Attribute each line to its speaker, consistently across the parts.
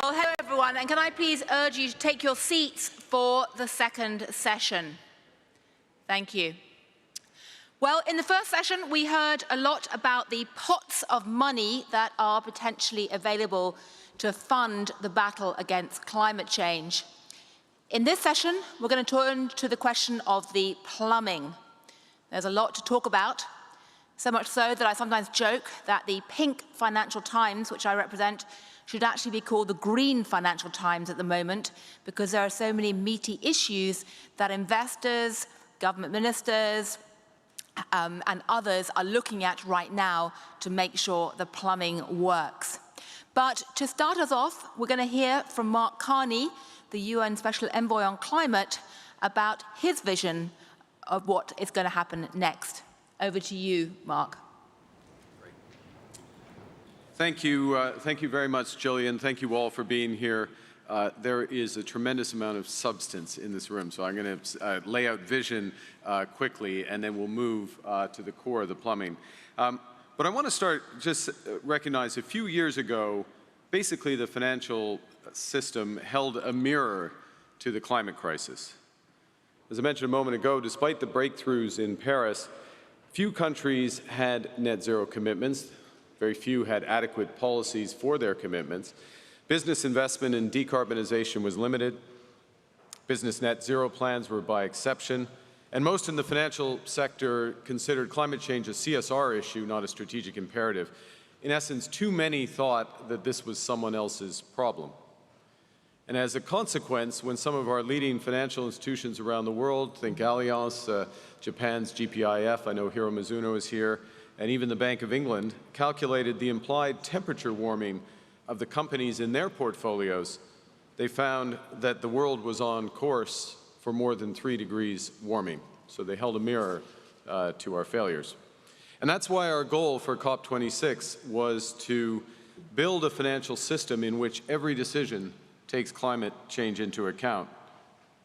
Speaker 1: Well, hello everyone, and can I please urge you to take your seats for the second session? Thank you. Well, in the first session, we heard a lot about the pots of money that are potentially available to fund the battle against climate change. In this session, we're going to turn to the question of the plumbing. There's a lot to talk about, so much so that I sometimes joke that the pink Financial Times, which I represent, should actually be called the Green Financial Times at the moment, because there are so many meaty issues that investors, government ministers, and others are looking at right now to make sure the plumbing works. But to start us off, we're going to hear from Mark Carney, the UN Special Envoy on Climate, about his vision of what is going to happen next. Over to you, Mark.
Speaker 2: Thank you very much, Gillian. Thank you all for being here. There is a tremendous amount of substance in this room, so I'm going to lay out vision quickly, and then we'll move to the core of the plumbing. But I want to start just recognize a few years ago, basically the financial system held a mirror to the climate crisis. As I mentioned a moment ago, despite the breakthroughs in Paris, few countries had net zero commitments. Very few had adequate policies for their commitments. Business investment in decarbonization was limited. Business net zero plans were by exception. And most in the financial sector considered climate change a CSR issue, not a strategic imperative. In essence, too many thought that this was someone else's problem. And as a consequence, when some of our leading financial institutions around the world, think Allianz, Japan's GPIF, I know Hiro Mizuno is here, and even the Bank of England, calculated the implied temperature warming of the companies in their portfolios, they found that the world was on course for more than 3 degrees warming. So they held a mirror to our failures. And that's why our goal for COP26 was to build a financial system in which every decision takes climate change into account.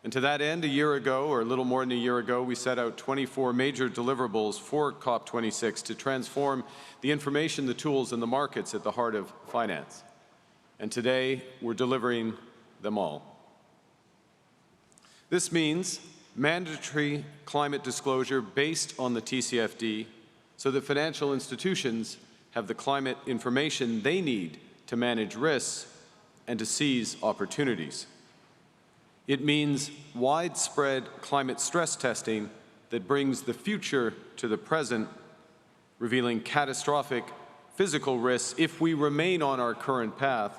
Speaker 2: And to that end, a year ago, or a little more than a year ago, we set out 24 major deliverables for COP26 to transform the information, the tools, and the markets at the heart of finance. And today, we're delivering them all. This means mandatory climate disclosure based on the TCFD, so that financial institutions have the climate information they need to manage risks and to seize opportunities. It means widespread climate stress testing that brings the future to the present, revealing catastrophic physical risks if we remain on our current path,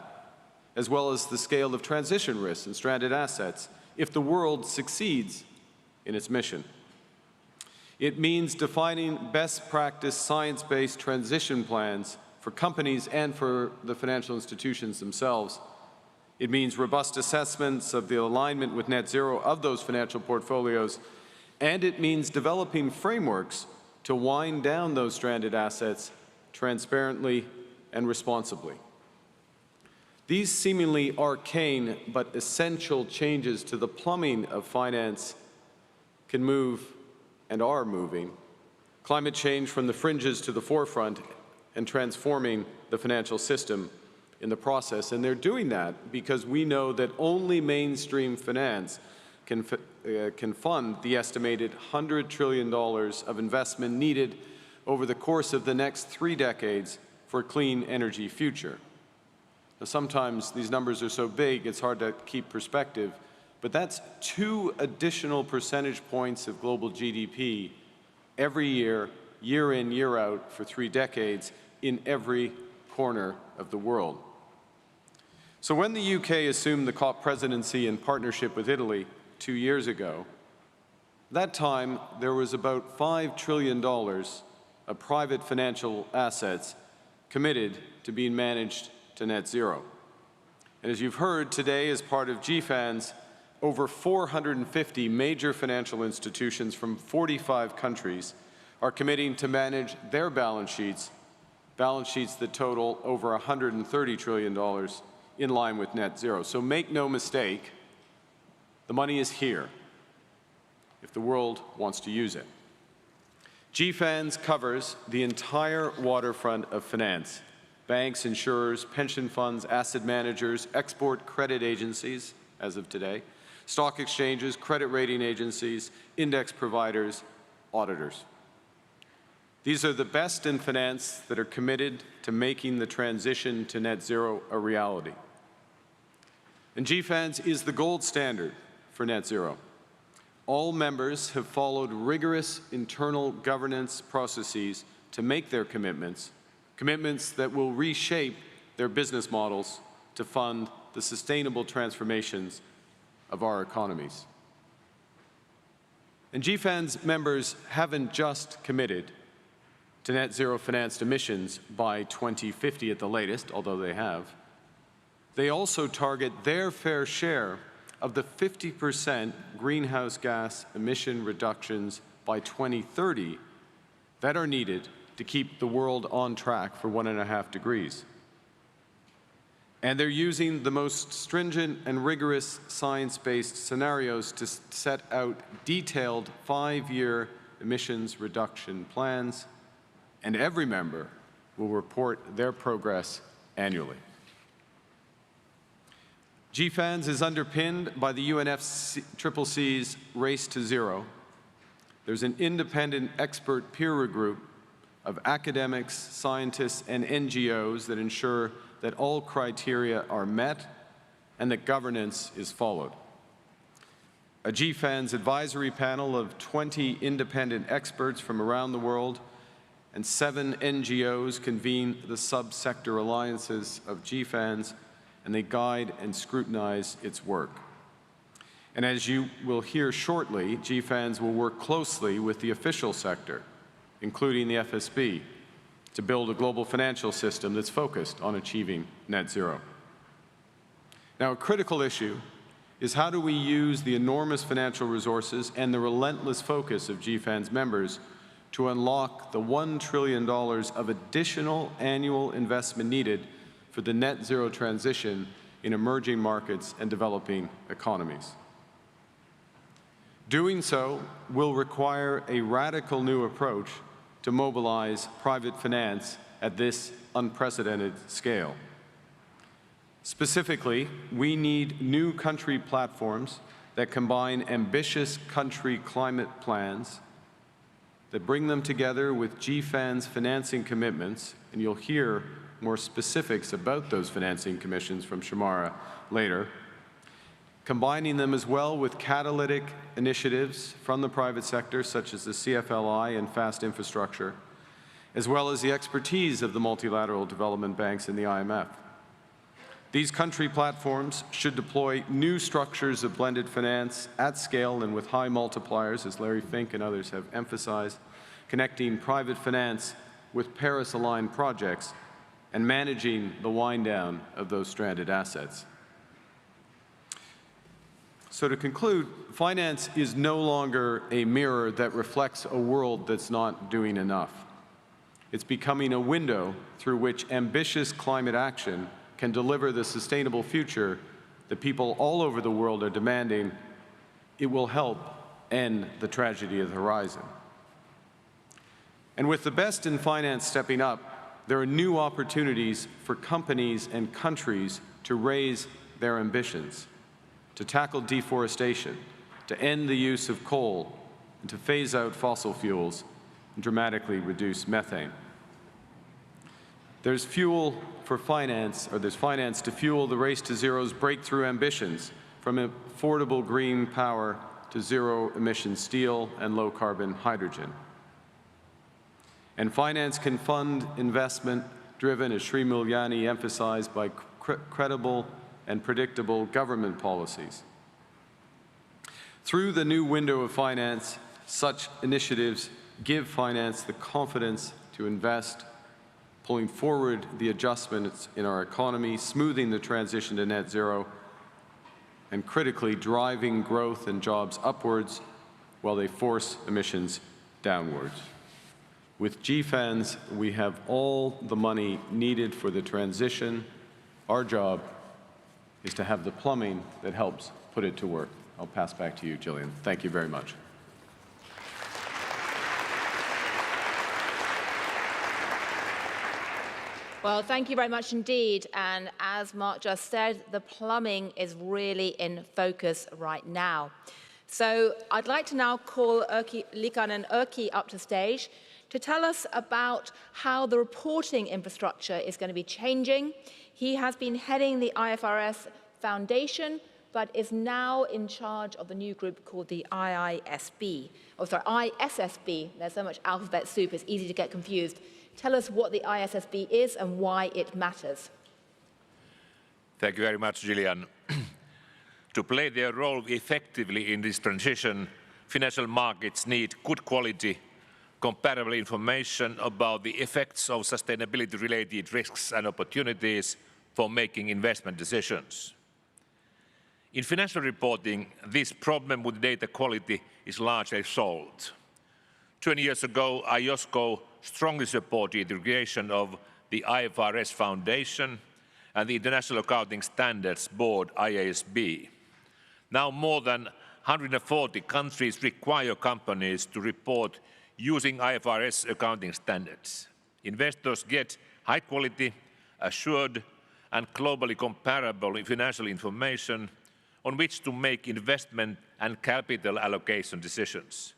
Speaker 2: as well as the scale of transition risks and stranded assets if the world succeeds in its mission. It means defining best practice science-based transition plans for companies and for the financial institutions themselves. It means robust assessments of the alignment with net zero of those financial portfolios, and it means developing frameworks to wind down those stranded assets transparently and responsibly. These seemingly arcane but essential changes to the plumbing of finance can move, and are moving, climate change from the fringes to the forefront and transforming the financial system in the process. And they're doing that because we know that only mainstream finance can fund the estimated $100 trillion of investment needed over the course of the next 3 decades for a clean energy future. Now, sometimes these numbers are so big it's hard to keep perspective, but that's 2 additional percentage points of global GDP every year, year in, year out, for 3 decades in every corner of the world. So when the UK assumed the COP presidency in partnership with Italy 2 years ago, that time there was about $5 trillion of private financial assets committed to being managed to net zero. And as you've heard today, as part of GFANZ, over 450 major financial institutions from 45 countries are committing to manage their balance sheets that total over $130 trillion in line with net zero. So make no mistake, the money is here if the world wants to use it. GFANZ covers the entire waterfront of finance, banks, insurers, pension funds, asset managers, export credit agencies, as of today, stock exchanges, credit rating agencies, index providers, auditors. These are the best in finance that are committed to making the transition to net zero a reality. And GFANZ is the gold standard for net zero. All members have followed rigorous internal governance processes to make their commitments that will reshape their business models to fund the sustainable transformations of our economies. And GFANZ members haven't just committed to net zero financed emissions by 2050 at the latest, although they have. They also target their fair share of the 50% greenhouse gas emission reductions by 2030 that are needed to keep the world on track for 1.5 degrees. And they're using the most stringent and rigorous science-based scenarios to set out detailed 5-year emissions reduction plans, and every member will report their progress annually. GFANZ is underpinned by the UNFCCC's Race to Zero. There's an independent expert peer group of academics, scientists, and NGOs that ensure that all criteria are met and that governance is followed. A GFANZ advisory panel of 20 independent experts from around the world and 7 NGOs convene the sub-sector alliances of GFANZ, and they guide and scrutinize its work. And as you will hear shortly, GFANZ will work closely with the official sector, including the FSB, to build a global financial system that's focused on achieving net zero. Now, a critical issue is how do we use the enormous financial resources and the relentless focus of GFANZ members to unlock the $1 trillion of additional annual investment needed for the net zero transition in emerging markets and developing economies. Doing so will require a radical new approach to mobilize private finance at this unprecedented scale. Specifically, we need new country platforms that combine ambitious country climate plans, that bring them together with GFANZ financing commitments, and you'll hear more specifics about those financing commissions from Shamara later, combining them as well with catalytic initiatives from the private sector, such as the CFLI and fast infrastructure, as well as the expertise of the multilateral development banks and the IMF. These country platforms should deploy new structures of blended finance at scale and with high multipliers, as Larry Fink and others have emphasized, connecting private finance with Paris-aligned projects and managing the wind-down of those stranded assets. So to conclude, finance is no longer a mirror that reflects a world that's not doing enough. It's becoming a window through which ambitious climate action can deliver the sustainable future that people all over the world are demanding. It will help end the tragedy of the horizon. And with the best in finance stepping up, there are new opportunities for companies and countries to raise their ambitions, to tackle deforestation, to end the use of coal, and to phase out fossil fuels and dramatically reduce methane. There's fuel for finance, or there's finance to fuel the Race to Zero's breakthrough ambitions, from affordable green power to zero-emission steel and low-carbon hydrogen. And finance can fund investment driven, as Sri Mulyani emphasized, by credible and predictable government policies. Through the new window of finance, such initiatives give finance the confidence to invest, pulling forward the adjustments in our economy, smoothing the transition to net zero, and critically driving growth and jobs upwards while they force emissions downwards. With GFANZ, we have all the money needed for the transition. Our job is to have the plumbing that helps put it to work. I'll pass back to you, Gillian. Thank you very much.
Speaker 1: Well, Well, thank you very much indeed. And as Mark just said, the plumbing is really in focus right now. So I'd like to now call Likanen Erkki up to stage to tell us about how the reporting infrastructure is going to be changing. He has been heading the IFRS Foundation, but is now in charge of the new group called the ISSB. There's so much alphabet soup, it's easy to get confused. Tell us what the ISSB is and why it matters.
Speaker 3: Thank you very much, Gillian. To play their role effectively in this transition, financial markets need good quality, comparable information about the effects of sustainability-related risks and opportunities for making investment decisions. In financial reporting, this problem with data quality is largely solved. 20 years ago, IOSCO strongly supported the creation of the IFRS Foundation and the International Accounting Standards Board, IASB. Now more than 140 countries require companies to report using IFRS accounting standards. Investors get high quality, assured, and globally comparable financial information on which to make investment and capital allocation decisions.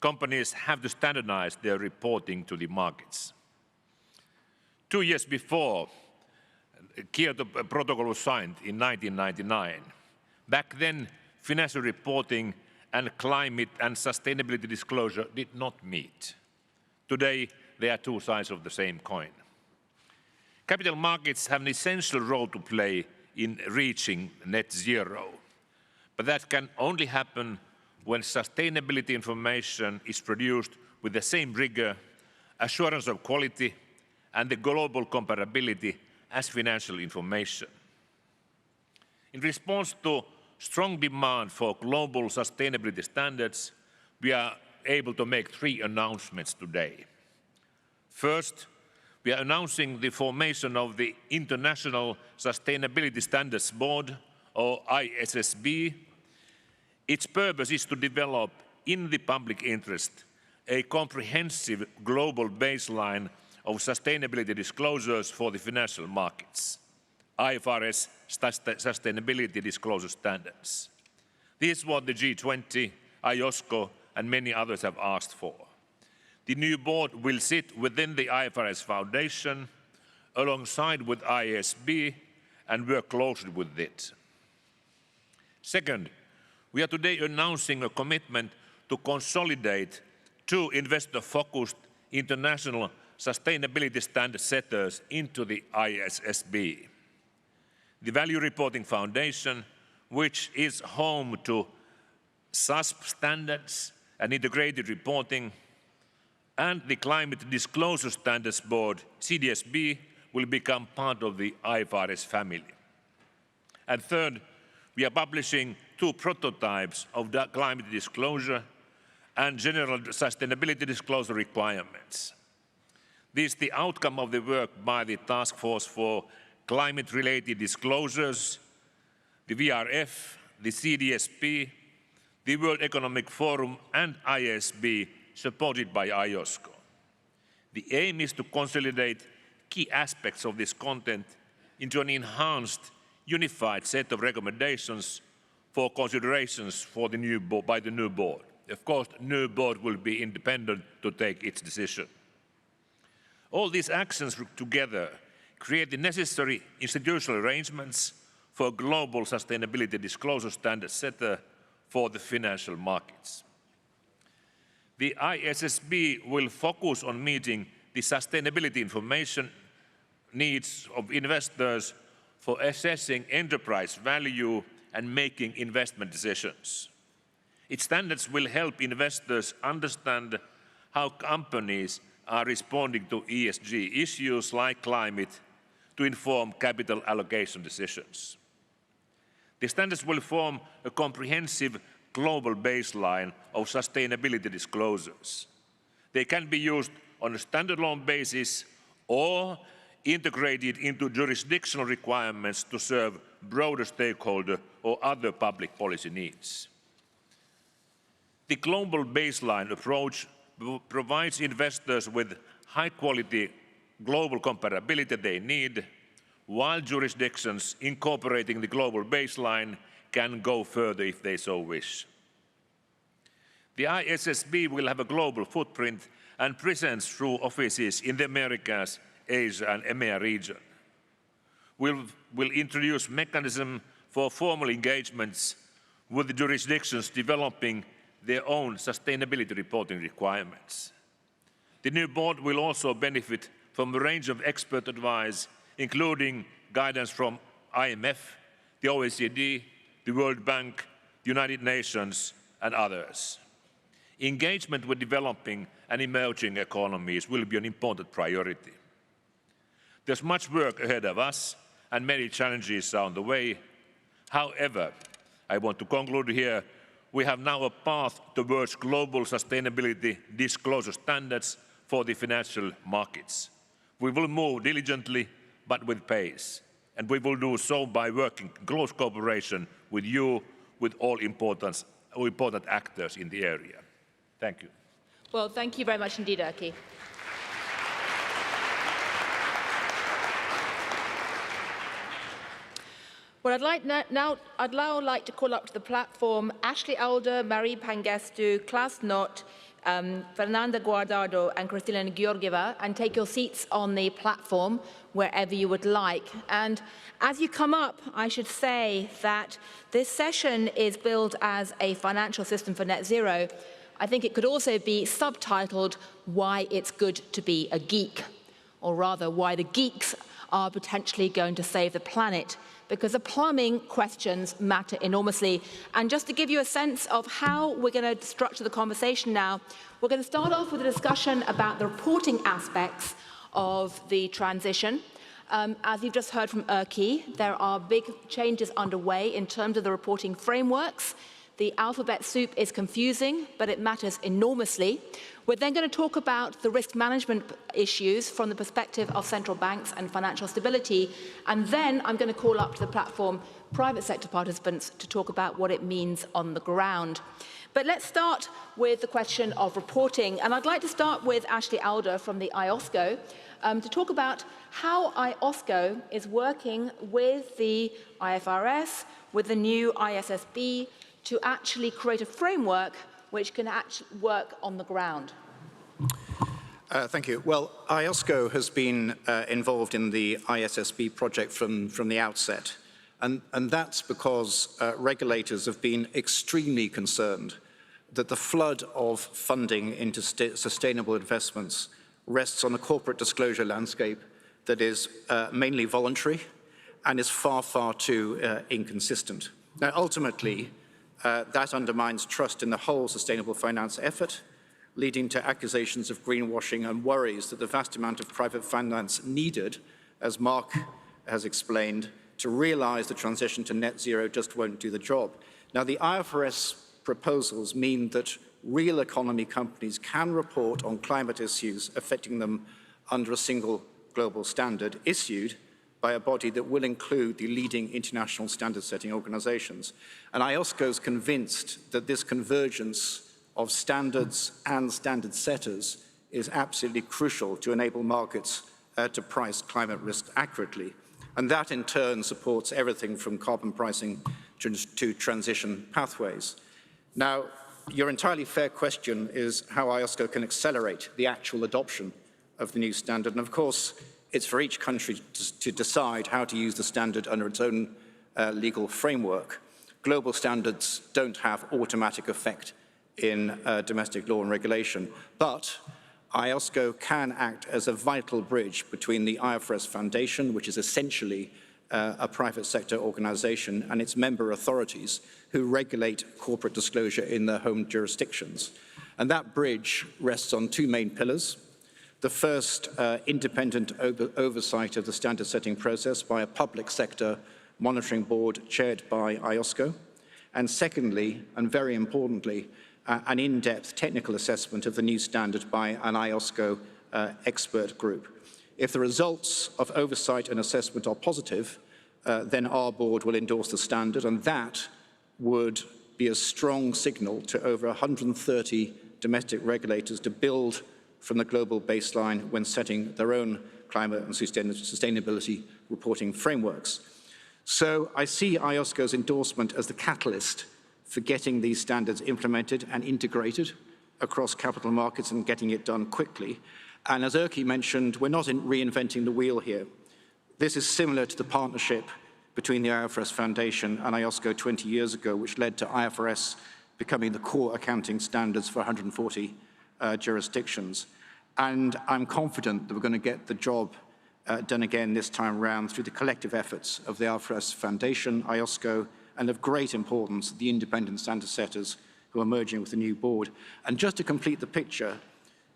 Speaker 3: Companies have to standardize their reporting to the markets. 2 years before, the Kyoto Protocol was signed in 1999. Back then, financial reporting and climate and sustainability disclosure did not meet. Today, they are two sides of the same coin. Capital markets have an essential role to play in reaching net zero, but that can only happen when sustainability information is produced with the same rigor, assurance of quality, and the global comparability as financial information. In response to strong demand for global sustainability standards, we are able to make 3 announcements today. First, we are announcing the formation of the International Sustainability Standards Board, or ISSB. Its purpose is to develop, in the public interest, a comprehensive global baseline of sustainability disclosures for the financial markets, IFRS Sustainability Disclosure Standards. This is what the G20, IOSCO, and many others have asked for. The new board will sit within the IFRS Foundation, alongside with ISB, and work closely with it. Second, we are today announcing a commitment to consolidate 2 investor-focused international sustainability standard setters into the ISSB. The Value Reporting Foundation, which is home to SASP standards and integrated reporting, and the Climate Disclosure Standards Board, CDSB, will become part of the IFRS family. And third, we are publishing 2 prototypes of the climate disclosure and general sustainability disclosure requirements. This is the outcome of the work by the Task Force for Climate-Related Disclosures, the VRF, the CDSP, the World Economic Forum, and ISB, supported by IOSCO. The aim is to consolidate key aspects of this content into an enhanced, unified set of recommendations for considerations for the by the new board. Of course, the new board will be independent to take its decision. All these actions together create the necessary institutional arrangements for a global sustainability disclosure standard setter for the financial markets. The ISSB will focus on meeting the sustainability information needs of investors for assessing enterprise value and making investment decisions. Its standards will help investors understand how companies are responding to ESG issues like climate to inform capital allocation decisions. The standards will form a comprehensive global baseline of sustainability disclosures. They can be used on a standalone basis or integrated into jurisdictional requirements to serve broader stakeholder or other public policy needs. The global baseline approach provides investors with high-quality global comparability they need, while jurisdictions incorporating the global baseline can go further if they so wish. The ISSB will have a global footprint and presence through offices in the Americas, Asia and EMEA region. We'll introduce mechanism for formal engagements with the jurisdictions developing their own sustainability reporting requirements. The new board will also benefit from a range of expert advice, including guidance from IMF, the OECD, the World Bank, the United Nations, and others. Engagement with developing and emerging economies will be an important priority. There's much work ahead of us, and many challenges are on the way. However, I want to conclude here, we have now a path towards global sustainability disclosure standards for the financial markets. We will move diligently, but with pace. And we will do so by working in close cooperation with you, with all important actors in the area. Thank you.
Speaker 1: Well, thank you very much indeed, Erkki. Well, I'd now like to call up to the platform Ashley Alder, Marie Pangestu, Klaus Knott, Fernanda Guardado and Kristina Georgieva, and take your seats on the platform wherever you would like. And as you come up, I should say that this session is billed as a financial system for net zero. I think it could also be subtitled, Why It's Good to Be a Geek, or rather, why the geeks are potentially going to save the planet, because the plumbing questions matter enormously. And just to give you a sense of how we're going to structure the conversation now, we're going to start off with a discussion about the reporting aspects of the transition. As you've just heard from Erkki, there are big changes underway in terms of the reporting frameworks. The alphabet soup is confusing, but it matters enormously. We're then going to talk about the risk management issues from the perspective of central banks and financial stability. And then I'm going to call up to the platform private sector participants to talk about what it means on the ground. But let's start with the question of reporting. And I'd like to start with Ashley Alder from the IOSCO to talk about how IOSCO is working with the IFRS, with the new ISSB, to actually create a framework which can actually work on the ground.
Speaker 4: Thank you. Well, IOSCO has been involved in the ISSB project from the outset. And that's because regulators have been extremely concerned that the flood of funding into sustainable investments rests on a corporate disclosure landscape that is mainly voluntary and is far, far too inconsistent. Now, ultimately, that undermines trust in the whole sustainable finance effort, leading to accusations of greenwashing and worries that the vast amount of private finance needed, as Mark has explained, to realize the transition to net zero just won't do the job. Now, the IFRS proposals mean that real economy companies can report on climate issues affecting them under a single global standard issued by a body that will include the leading international standard-setting organizations. And IOSCO is convinced that this convergence of standards and standard setters is absolutely crucial to enable markets to price climate risk accurately. And that in turn supports everything from carbon pricing to transition pathways. Now, your entirely fair question is how IOSCO can accelerate the actual adoption of the new standard. And of course, it's for each country to decide how to use the standard under its own legal framework. Global standards don't have automatic effect in domestic law and regulation, but IOSCO can act as a vital bridge between the IFRS Foundation, which is essentially a private sector organization, and its member authorities who regulate corporate disclosure in their home jurisdictions. And that bridge rests on two main pillars. The first, independent oversight of the standard setting process by a public sector monitoring board chaired by IOSCO. And secondly, and very importantly, an in-depth technical assessment of the new standard by an IOSCO expert group. If the results of oversight and assessment are positive, then our board will endorse the standard, and that would be a strong signal to over 130 domestic regulators to build from the global baseline when setting their own climate and sustainability reporting frameworks. So I see IOSCO's endorsement as the catalyst for getting these standards implemented and integrated across capital markets and getting it done quickly. And as Erkki mentioned, we're not reinventing the wheel here. This is similar to the partnership between the IFRS Foundation and IOSCO 20 years ago, which led to IFRS becoming the core accounting standards for 140 jurisdictions. And I'm confident that we're going to get the job done again this time around through the collective efforts of the IFRS Foundation, IOSCO, and of great importance, the independent standard setters who are merging with the new board. And just to complete the picture,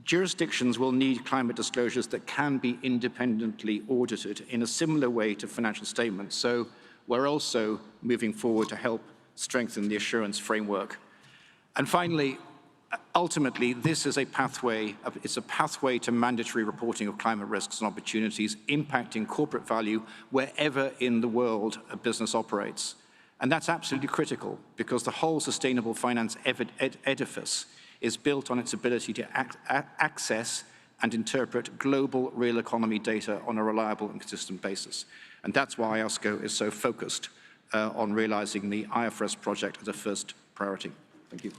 Speaker 4: jurisdictions will need climate disclosures that can be independently audited in a similar way to financial statements. So we're also moving forward to help strengthen the assurance framework. And finally, ultimately, this is a pathway, it's a pathway to mandatory reporting of climate risks and opportunities impacting corporate value wherever in the world a business operates. And that's absolutely critical because the whole sustainable finance edifice is built on its ability to access and interpret global real economy data on a reliable and consistent basis. And that's why IOSCO is so focused on realizing the IFRS project as a first priority. Thank you.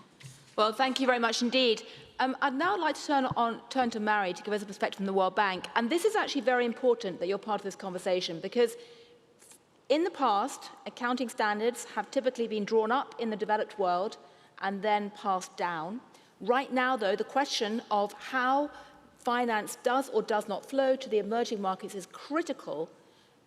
Speaker 1: Well, thank you very much indeed. I'd now like to turn to Mary to give us a perspective from the World Bank. And this is actually very important that you're part of this conversation because in the past, accounting standards have typically been drawn up in the developed world and then passed down. Right now, though, the question of how finance does or does not flow to the emerging markets is critical,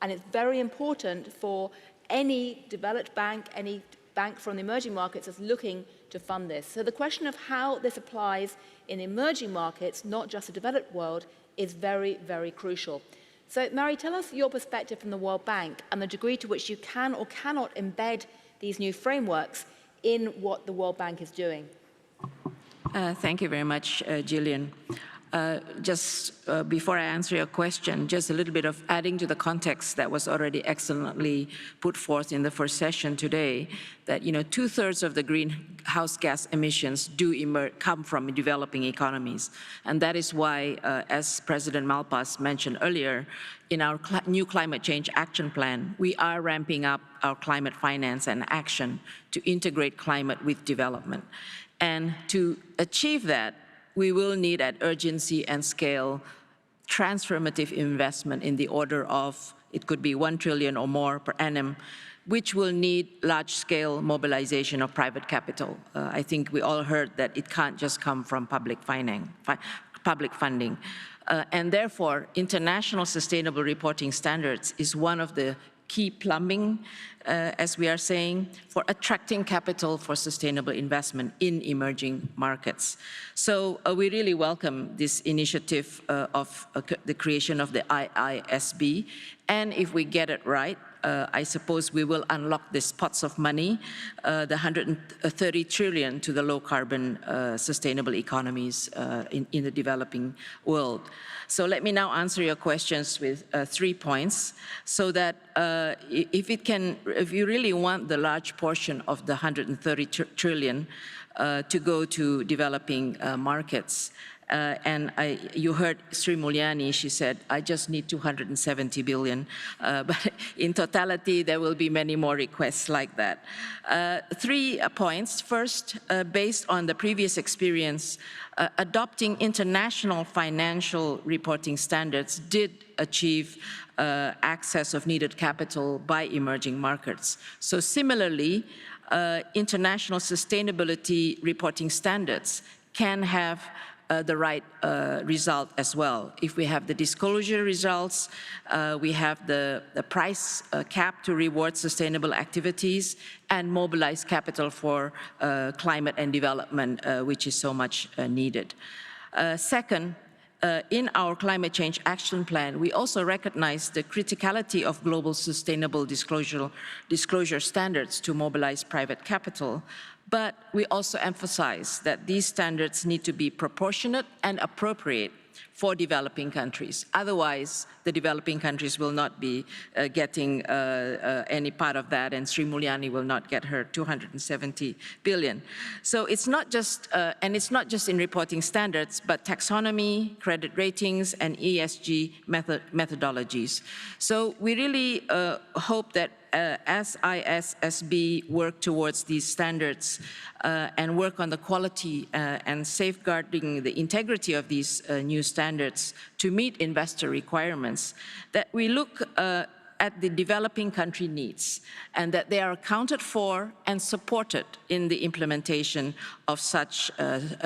Speaker 1: and it's very important for any developed bank, any bank from the emerging markets that's looking to fund this. So the question of how this applies in emerging markets, not just the developed world, is very, very crucial. So, Mary, tell us your perspective from the World Bank and the degree to which you can or cannot embed these new frameworks in what the World Bank is doing.
Speaker 5: Thank you very much, Gillian. Before I answer your question, just a little bit of adding to the context that was already excellently put forth in the first session today, that 2/3 of the greenhouse gas emissions do come from developing economies. And that is why, as President Malpass mentioned earlier, in our new climate change action plan, we are ramping up our climate finance and action to integrate climate with development. And to achieve that, we will need at urgency and scale transformative investment in the order of, it could be 1 trillion or more per annum, which will need large-scale mobilization of private capital. I think we all heard that it can't just come from public funding. And therefore, international sustainable reporting standards is one of the key plumbing, as we are saying, for attracting capital for sustainable investment in emerging markets. So we really welcome this initiative of the creation of the IISB. And if we get it right, I suppose we will unlock these pots of money, the 130 trillion to the low-carbon sustainable economies in the developing world. So let me now answer your questions with 3 points, so that if you really want the large portion of the 130 trillion to go to developing markets, you heard Sri Mulyani, she said, I just need 270 billion. But in totality, there will be many more requests like that. 3 points. First, based on the previous experience, adopting international financial reporting standards did achieve access of needed capital by emerging markets. So similarly, international sustainability reporting standards can have the right result as well. If we have the disclosure results, we have the price cap to reward sustainable activities and mobilize capital for climate and development, which is so much needed. Second, in our climate change action plan, we also recognize the criticality of global sustainable disclosure standards to mobilize private capital. But we also emphasize that these standards need to be proportionate and appropriate for developing countries. Otherwise, the developing countries will not be getting any part of that, and Sri Mulyani will not get her 270 billion. So it's not just, and it's not just in reporting standards, but taxonomy, credit ratings, and ESG methodologies. So we really hope that as ISSB work towards these standards and work on the quality and safeguarding the integrity of these new standards to meet investor requirements, that we look at the developing country needs and that they are accounted for and supported in the implementation of such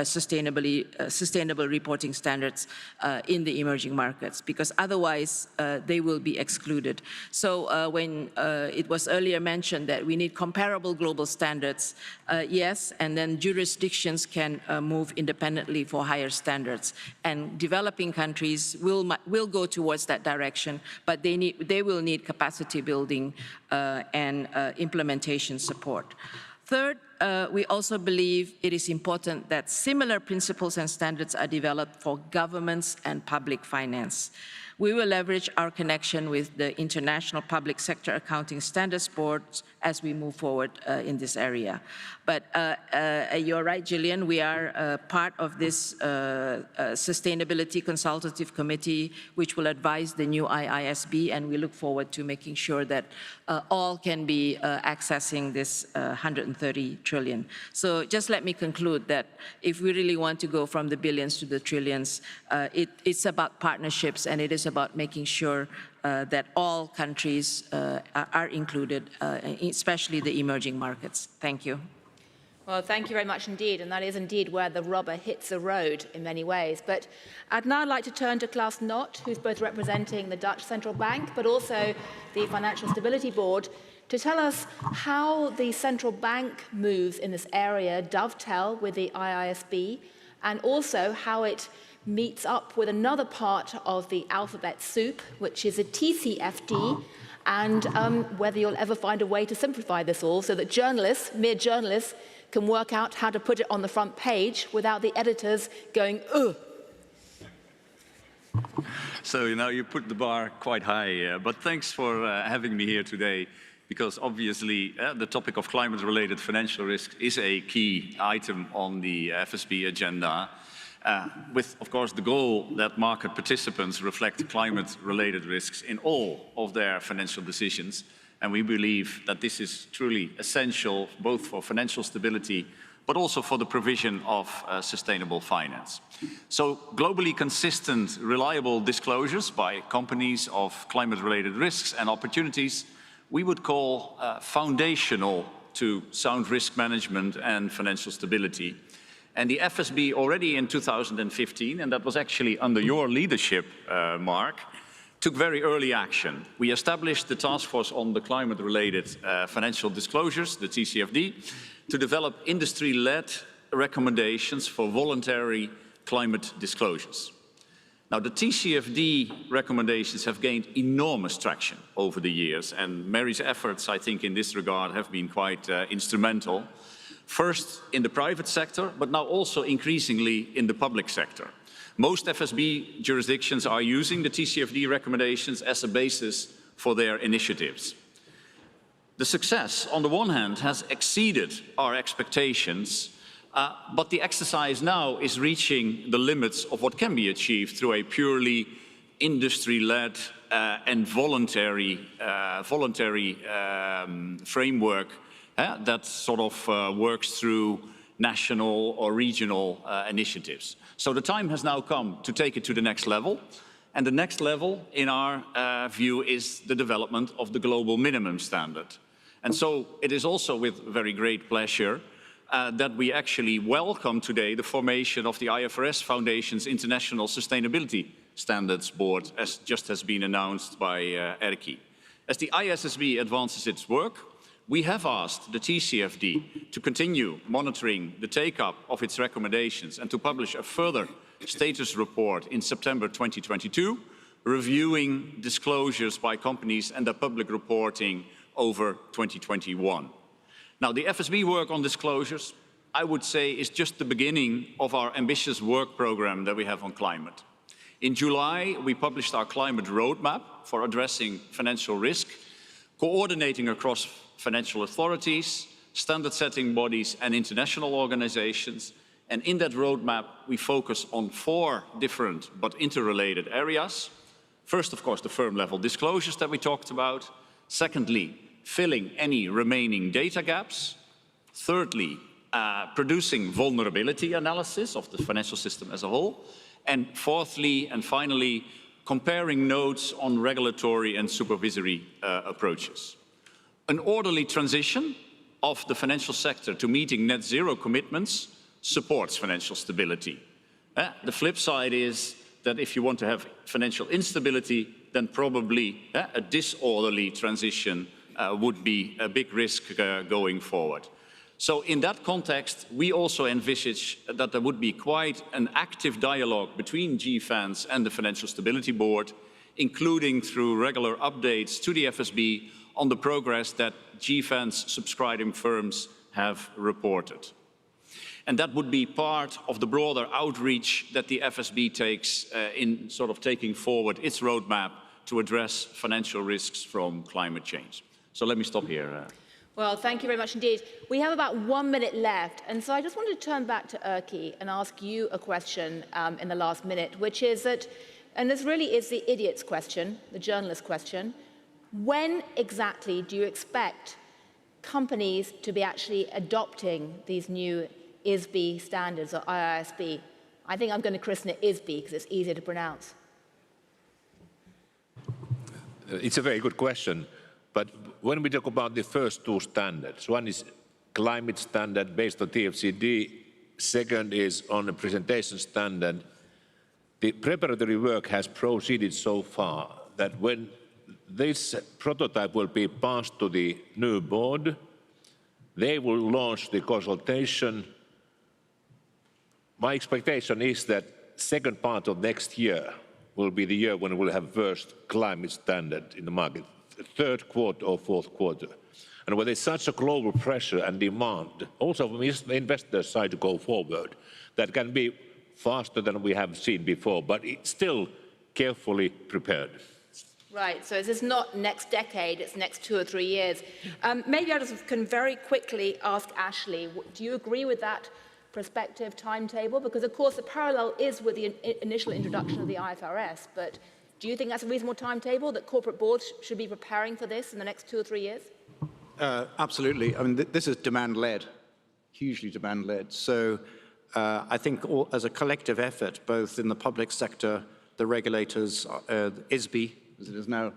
Speaker 5: sustainable reporting standards in the emerging markets, because otherwise they will be excluded. So when it was earlier mentioned that we need comparable global standards, yes, and then jurisdictions can move independently for higher standards. And developing countries will go towards that direction, but they will need capacity building and implementation support. Third, we also believe it is important that similar principles and standards are developed for governments and public finance. We will leverage our connection with the International Public Sector Accounting Standards Board as we move forward in this area. But you're right, Gillian, we are part of this Sustainability Consultative Committee, which will advise the new IISB, and we look forward to making sure that all can be accessing this 130 trillion. So just let me conclude that if we really want to go from the billions to the trillions, it's about partnerships, and it is about making sure that all countries are included, especially the emerging markets. Thank you.
Speaker 1: Well, thank you very much indeed, and that is indeed where the rubber hits the road in many ways. But I'd now like to turn to Klaus Knott, who's both representing the Dutch Central Bank, but also the Financial Stability Board, to tell us how the central bank moves in this area dovetail with the IISB, and also how it meets up with another part of the alphabet soup, which is a TCFD, and whether you'll ever find a way to simplify this all so that journalists, mere journalists, can work out how to put it on the front page without the editors going, ugh.
Speaker 6: So, you put the bar quite high, but thanks for having me here today, because obviously the topic of climate-related financial risk is a key item on the FSB agenda, with, of course, the goal that market participants reflect climate-related risks in all of their financial decisions. And we believe that this is truly essential both for financial stability, but also for the provision of sustainable finance. So globally consistent, reliable disclosures by companies of climate-related risks and opportunities we would call foundational to sound risk management and financial stability. And the FSB already in 2015, and that was actually under your leadership, Mark, took very early action. We established the Task Force on the Climate-Related Financial Disclosures, the TCFD, to develop industry-led recommendations for voluntary climate disclosures. Now, the TCFD recommendations have gained enormous traction over the years, and Mary's efforts, I think, in this regard have been quite instrumental. First in the private sector, but now also increasingly in the public sector. Most FSB jurisdictions are using the TCFD recommendations as a basis for their initiatives. The success, on the one hand, has exceeded our expectations, but the exercise now is reaching the limits of what can be achieved through a purely industry-led and voluntary framework that sort of works through national or regional initiatives. So the time has now come to take it to the next level. And the next level, in our view, is the development of the global minimum standard. And so it is also with very great pleasure that we actually welcome today the formation of the IFRS Foundation's International Sustainability Standards Board, as just has been announced by Erkki. As the ISSB advances its work, we have asked the TCFD to continue monitoring the take-up of its recommendations and to publish a further status report in September 2022, reviewing disclosures by companies and their public reporting over 2021. Now, the FSB work on disclosures, I would say, is just the beginning of our ambitious work program that we have on climate. In July, we published our climate roadmap for addressing financial risk, coordinating across financial authorities, standard-setting bodies and international organizations. And in that roadmap, we focus on 4 different but interrelated areas. First, of course, the firm-level disclosures that we talked about. Secondly, filling any remaining data gaps. Thirdly, producing vulnerability analysis of the financial system as a whole. And fourthly and finally, comparing notes on regulatory and supervisory approaches. An orderly transition of the financial sector to meeting net zero commitments supports financial stability. The flip side is that if you want to have financial instability, then probably a disorderly transition would be a big risk going forward. So in that context, we also envisage that there would be quite an active dialogue between GFANZ and the Financial Stability Board, including through regular updates to the FSB on the progress that GFANZ subscribing firms have reported. And that would be part of the broader outreach that the FSB takes in sort of taking forward its roadmap to address financial risks from climate change. So let me stop here.
Speaker 1: Well, thank you very much indeed. We have about 1 minute left, and so I just wanted to turn back to Erkki and ask you a question in the last minute, which is that, and this really is the idiot's question, the journalist question, when exactly do you expect companies to be actually adopting these new ISB standards, or IISB? I think I'm going to christen it ISB because it's easier to pronounce.
Speaker 3: It's a very good question. But when we talk about the first 2 standards, one is climate standard based on TFCD, second is on a presentation standard. The preparatory work has proceeded so far that when this prototype will be passed to the new board, they will launch the consultation. My expectation is that second part of next year will be the year when we'll have first climate standard in the market. Third quarter or fourth quarter. And when there's such a global pressure and demand, also from the investors' side to go forward, that can be faster than we have seen before, but it's still carefully prepared.
Speaker 1: Right, so this is not next decade, it's next 2 or 3 years. Maybe I just can very quickly ask Ashley, do you agree with that prospective timetable? Because of course the parallel is with the initial introduction of the IFRS, but do you think that's a reasonable timetable, that corporate boards should be preparing for this in the next 2 or 3 years?
Speaker 4: Absolutely. I mean, this is demand-led, hugely demand-led. So I think as a collective effort, both in the public sector, the regulators, ISB, as it is now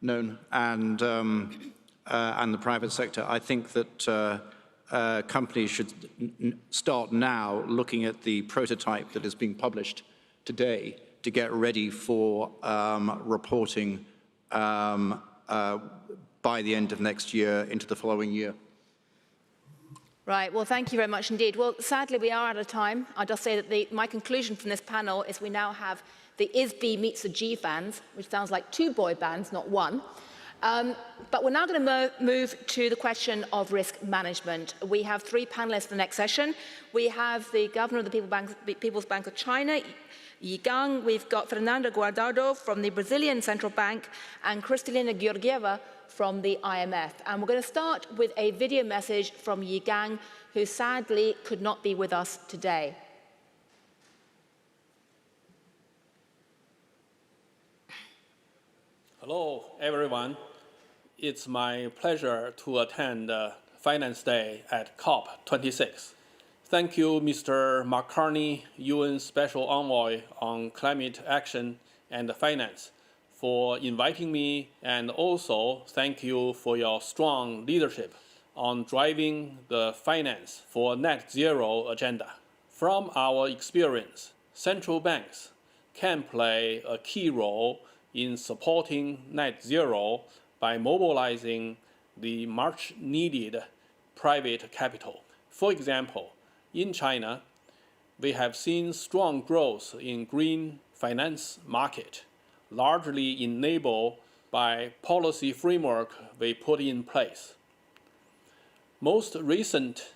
Speaker 4: known, and the private sector, I think that companies should start now looking at the prototype that is being published today to get ready for reporting by the end of next year into the following year.
Speaker 1: Right, well, thank you very much indeed. Well, sadly, we are out of time. I'll just say that my conclusion from this panel is we now have the ISB meets the GFANZ, which sounds like 2 boy bands, not 1. But we're now going to move to the question of risk management. We have 3 panelists in the next session. We have the governor of the People's Bank of China, Yi Gang. We've got Fernando Guardado from the Brazilian Central Bank and Kristalina Georgieva from the IMF. And we're going to start with a video message from Yi Gang, who sadly could not be with us today.
Speaker 7: Hello, everyone. It's my pleasure to attend Finance Day at COP26. Thank you, Mr. Mark Carney, UN Special Envoy on Climate Action and Finance, for inviting me, and also thank you for your strong leadership on driving the finance for net zero agenda. From our experience, central banks can play a key role in supporting net zero by mobilizing the much needed private capital. For example, in China, we have seen strong growth in green finance market, largely enabled by policy framework we put in place. Most recent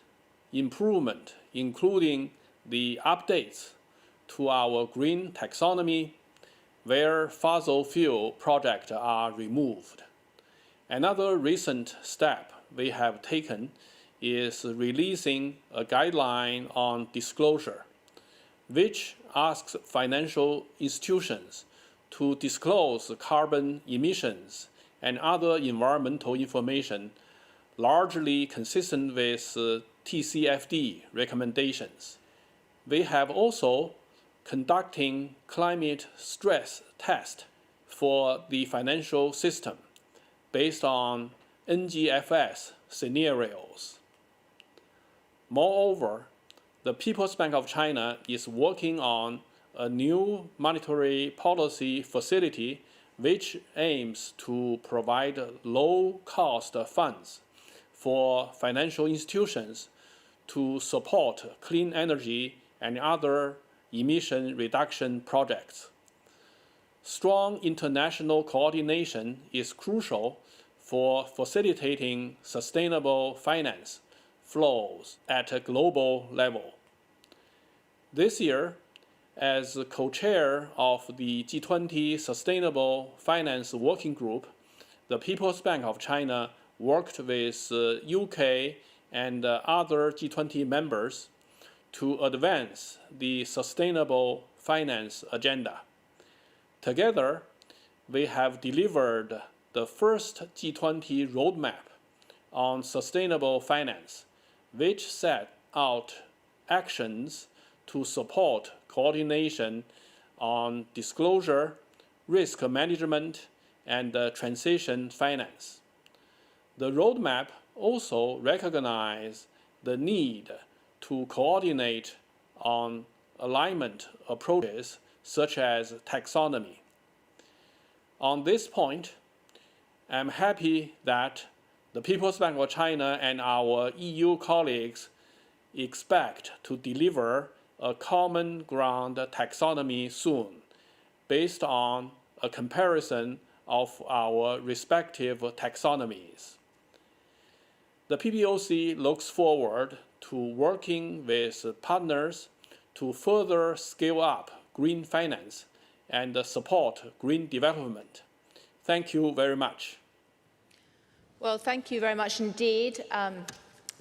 Speaker 7: improvement, including the updates to our green taxonomy where fossil fuel projects are removed. Another recent step we have taken is releasing a guideline on disclosure, which asks financial institutions to disclose carbon emissions and other environmental information largely consistent with TCFD recommendations. We have also conducting climate stress test for the financial system based on NGFS scenarios. Moreover, the People's Bank of China is working on a new monetary policy facility which aims to provide low-cost funds for financial institutions to support clean energy and other emission reduction projects. Strong international coordination is crucial for facilitating sustainable finance flows at a global level. This year, as co-chair of the G20 Sustainable Finance Working Group, the People's Bank of China worked with UK and other G20 members to advance the sustainable finance agenda. Together, we have delivered the first G20 roadmap on sustainable finance, which set out actions to support coordination on disclosure, risk management, and transition finance. The roadmap also recognizes the need to coordinate on alignment approaches such as taxonomy. On this point, I'm happy that the People's Bank of China and our EU colleagues expect to deliver a common ground taxonomy soon, based on a comparison of our respective taxonomies. The PBOC looks forward to working with partners to further scale up green finance and support green development. Thank you very much.
Speaker 1: Well, thank you very much indeed,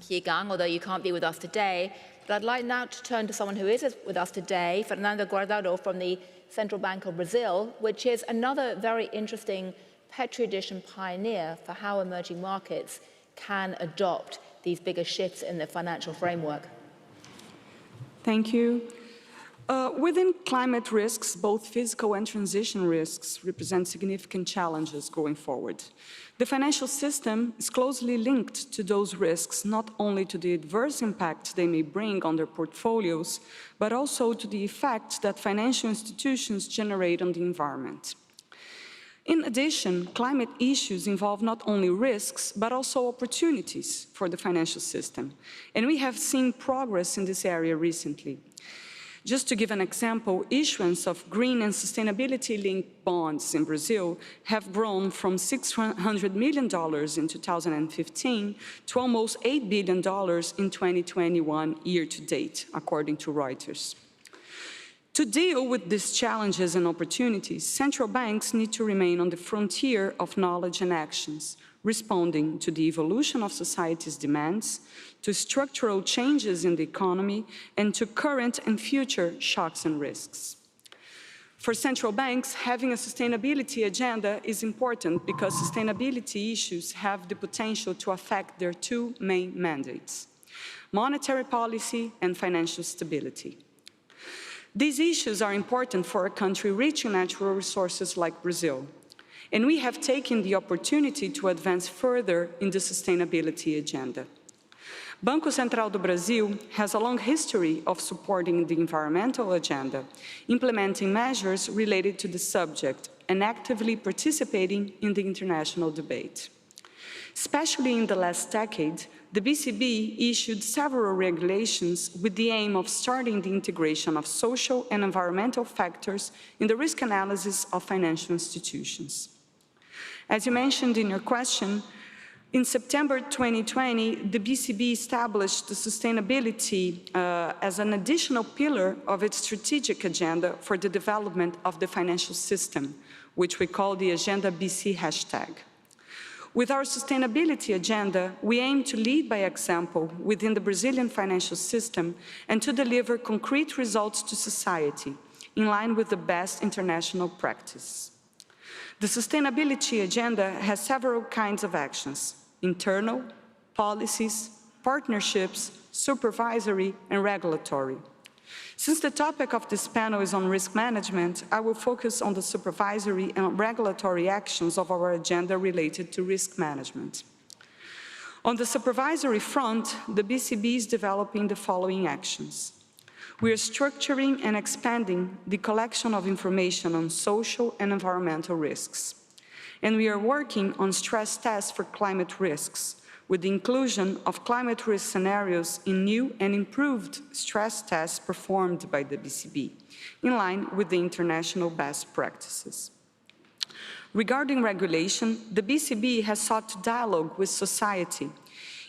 Speaker 1: Xi Gang, although you can't be with us today. But I'd like now to turn to someone who is with us today, Fernando Guardado from the Central Bank of Brazil, which is another very interesting Petri edition pioneer for how emerging markets can adopt these bigger shifts in the financial framework.
Speaker 8: Thank you. Within climate risks, both physical and transition risks represent significant challenges going forward. The financial system is closely linked to those risks, not only to the adverse impact they may bring on their portfolios, but also to the effect that financial institutions generate on the environment. In addition, climate issues involve not only risks, but also opportunities for the financial system. And we have seen progress in this area recently. Just to give an example, issuance of green and sustainability-linked bonds in Brazil have grown from $600 million in 2015 to almost $8 billion in 2021 year-to-date, according to Reuters. To deal with these challenges and opportunities, central banks need to remain on the frontier of knowledge and actions, responding to the evolution of society's demands, to structural changes in the economy, and to current and future shocks and risks. For central banks, having a sustainability agenda is important because sustainability issues have the potential to affect their two main mandates: monetary policy and financial stability. These issues are important for a country rich in natural resources like Brazil, and we have taken the opportunity to advance further in the sustainability agenda. Banco Central do Brasil has a long history of supporting the environmental agenda, implementing measures related to the subject, and actively participating in the international debate. Especially in the last decade, the BCB issued several regulations with the aim of starting the integration of social and environmental factors in the risk analysis of financial institutions. As you mentioned in your question, In September 2020, the BCB established the sustainability as an additional pillar of its strategic agenda for the development of the financial system, which we call the Agenda BC hashtag. With our sustainability agenda, we aim to lead by example within the Brazilian financial system and to deliver concrete results to society in line with the best international practice. The sustainability agenda has several kinds of actions: internal, policies, partnerships, supervisory, and regulatory. Since the topic of this panel is on risk management, I will focus on the supervisory and regulatory actions of our agenda related to risk management. On the supervisory front, the BCB is developing the following actions. We are structuring and expanding the collection of information on social and environmental risks. And we are working on stress tests for climate risks, with the inclusion of climate risk scenarios in new and improved stress tests performed by the BCB, in line with the international best practices. Regarding regulation, the BCB has sought to dialogue with society,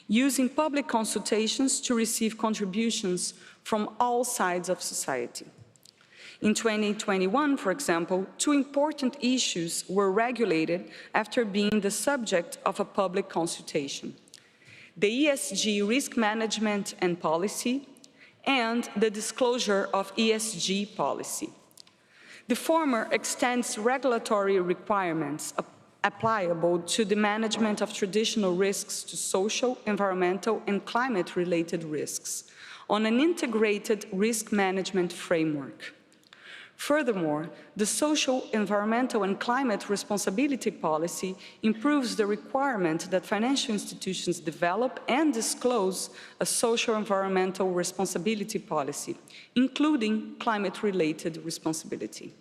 Speaker 8: using public consultations to receive contributions from all sides of society. In 2021, for example, 2 important issues were regulated after being the subject of a public consultation: the ESG risk management and policy, and the disclosure of ESG policy. The former extends regulatory requirements applicable to the management of traditional risks to social, environmental, and climate-related risks on an integrated risk management framework. Furthermore, the social, environmental, and climate responsibility policy improves the requirement that financial institutions develop and disclose a social environmental responsibility policy, including climate-related responsibility.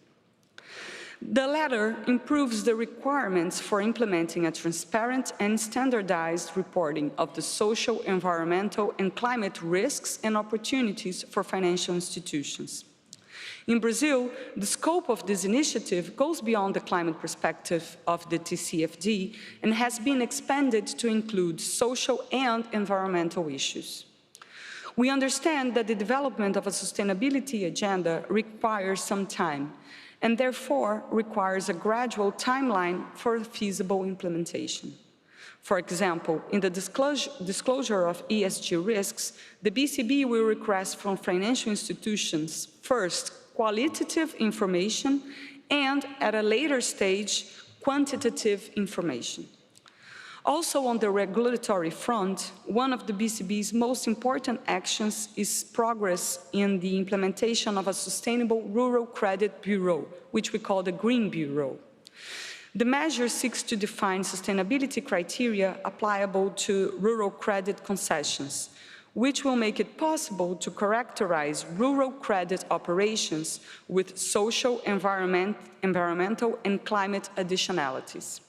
Speaker 8: The latter improves the requirements for implementing a transparent and standardized reporting of the social, environmental, and climate risks and opportunities for financial institutions. In Brazil, the scope of this initiative goes beyond the climate perspective of the TCFD and has been expanded to include social and environmental issues. We understand that the development of a sustainability agenda requires some time and therefore requires a gradual timeline for feasible implementation. For example, in the disclosure of ESG risks, the BCB will request from financial institutions, first, qualitative information, and at a later stage, quantitative information. Also on the regulatory front, one of the BCB's most important actions is progress in the implementation of a sustainable rural credit bureau, which we call the Green Bureau. The measure seeks to define sustainability criteria applicable to rural credit concessions, which will make it possible to characterize rural credit operations with social, environmental, and climate additionalities.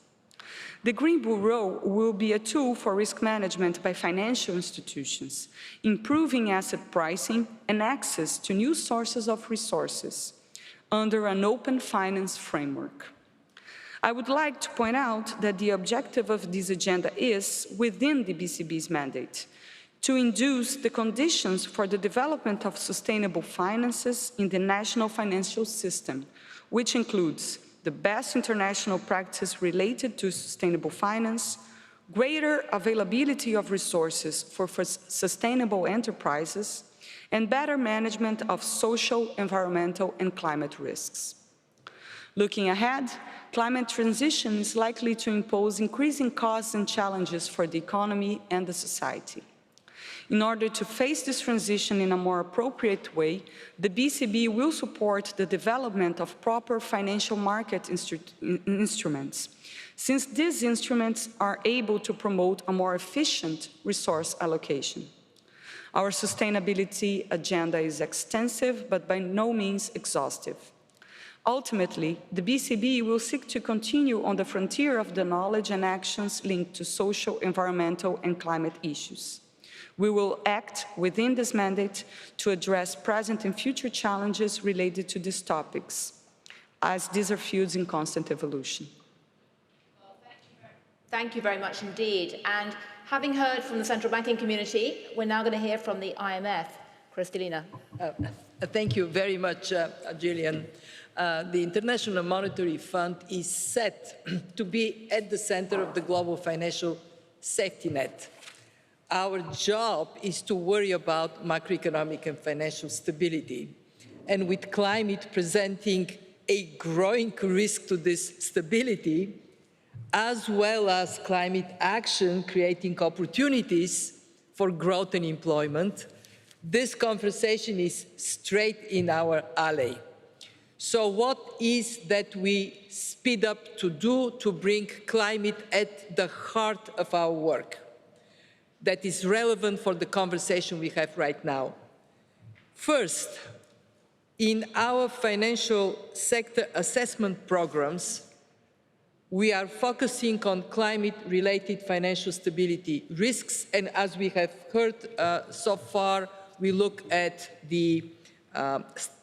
Speaker 8: The Green Bureau will be a tool for risk management by financial institutions, improving asset pricing and access to new sources of resources under an open finance framework. I would like to point out that the objective of this agenda is, within the BCB's mandate, to induce the conditions for the development of sustainable finances in the national financial system, which includes the best international practice related to sustainable finance, greater availability of resources for sustainable enterprises, and better management of social, environmental, and climate risks. Looking ahead, climate transition is likely to impose increasing costs and challenges for the economy and the society. In order to face this transition in a more appropriate way, the BCB will support the development of proper financial market instruments, since these instruments are able to promote a more efficient resource allocation. Our sustainability agenda is extensive, but by no means exhaustive. Ultimately, the BCB will seek to continue on the frontier of the knowledge and actions linked to social, environmental, and climate issues. We will act within this mandate to address present and future challenges related to these topics, as these are fields in constant evolution.
Speaker 1: Thank you very much indeed. And having heard from the central banking community, we're now going to hear from the IMF. Kristalina.
Speaker 9: Thank you very much, Gillian. The International Monetary Fund is set to be at the center of the global financial safety net. Our job is to worry about macroeconomic and financial stability. And with climate presenting a growing risk to this stability, as well as climate action creating opportunities for growth and employment, this conversation is straight in our alley. So what is that we speed up to do to bring climate at the heart of our work that is relevant for the conversation we have right now? First, in our financial sector assessment programs, we are focusing on climate-related financial stability risks, and as we have heard so far, we look at the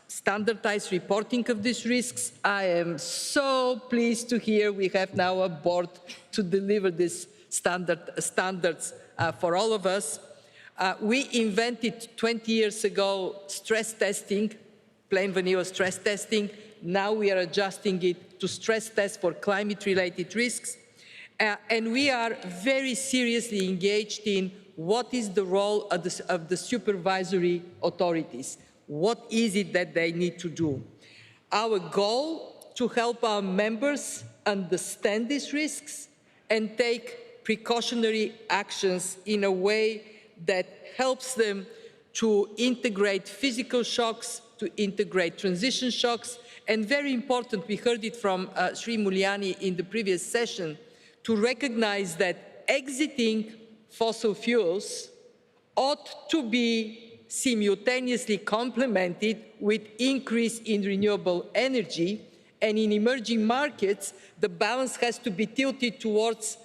Speaker 9: standardized reporting of these risks. I am so pleased to hear we have now a board to deliver these standards for all of us. We invented 20 years ago stress testing, plain vanilla stress testing. Now we are adjusting it to stress test for climate-related risks. And we are very seriously engaged in what is the role of the supervisory authorities. What is it that they need to do? Our goal to help our members understand these risks and take precautionary actions in a way that helps them to integrate physical shocks, to integrate transition shocks, and very important, we heard it from Sri Mulyani in the previous session, to recognize that exiting fossil fuels ought to be simultaneously complemented with increase in renewable energy, and in emerging markets, the balance has to be tilted towards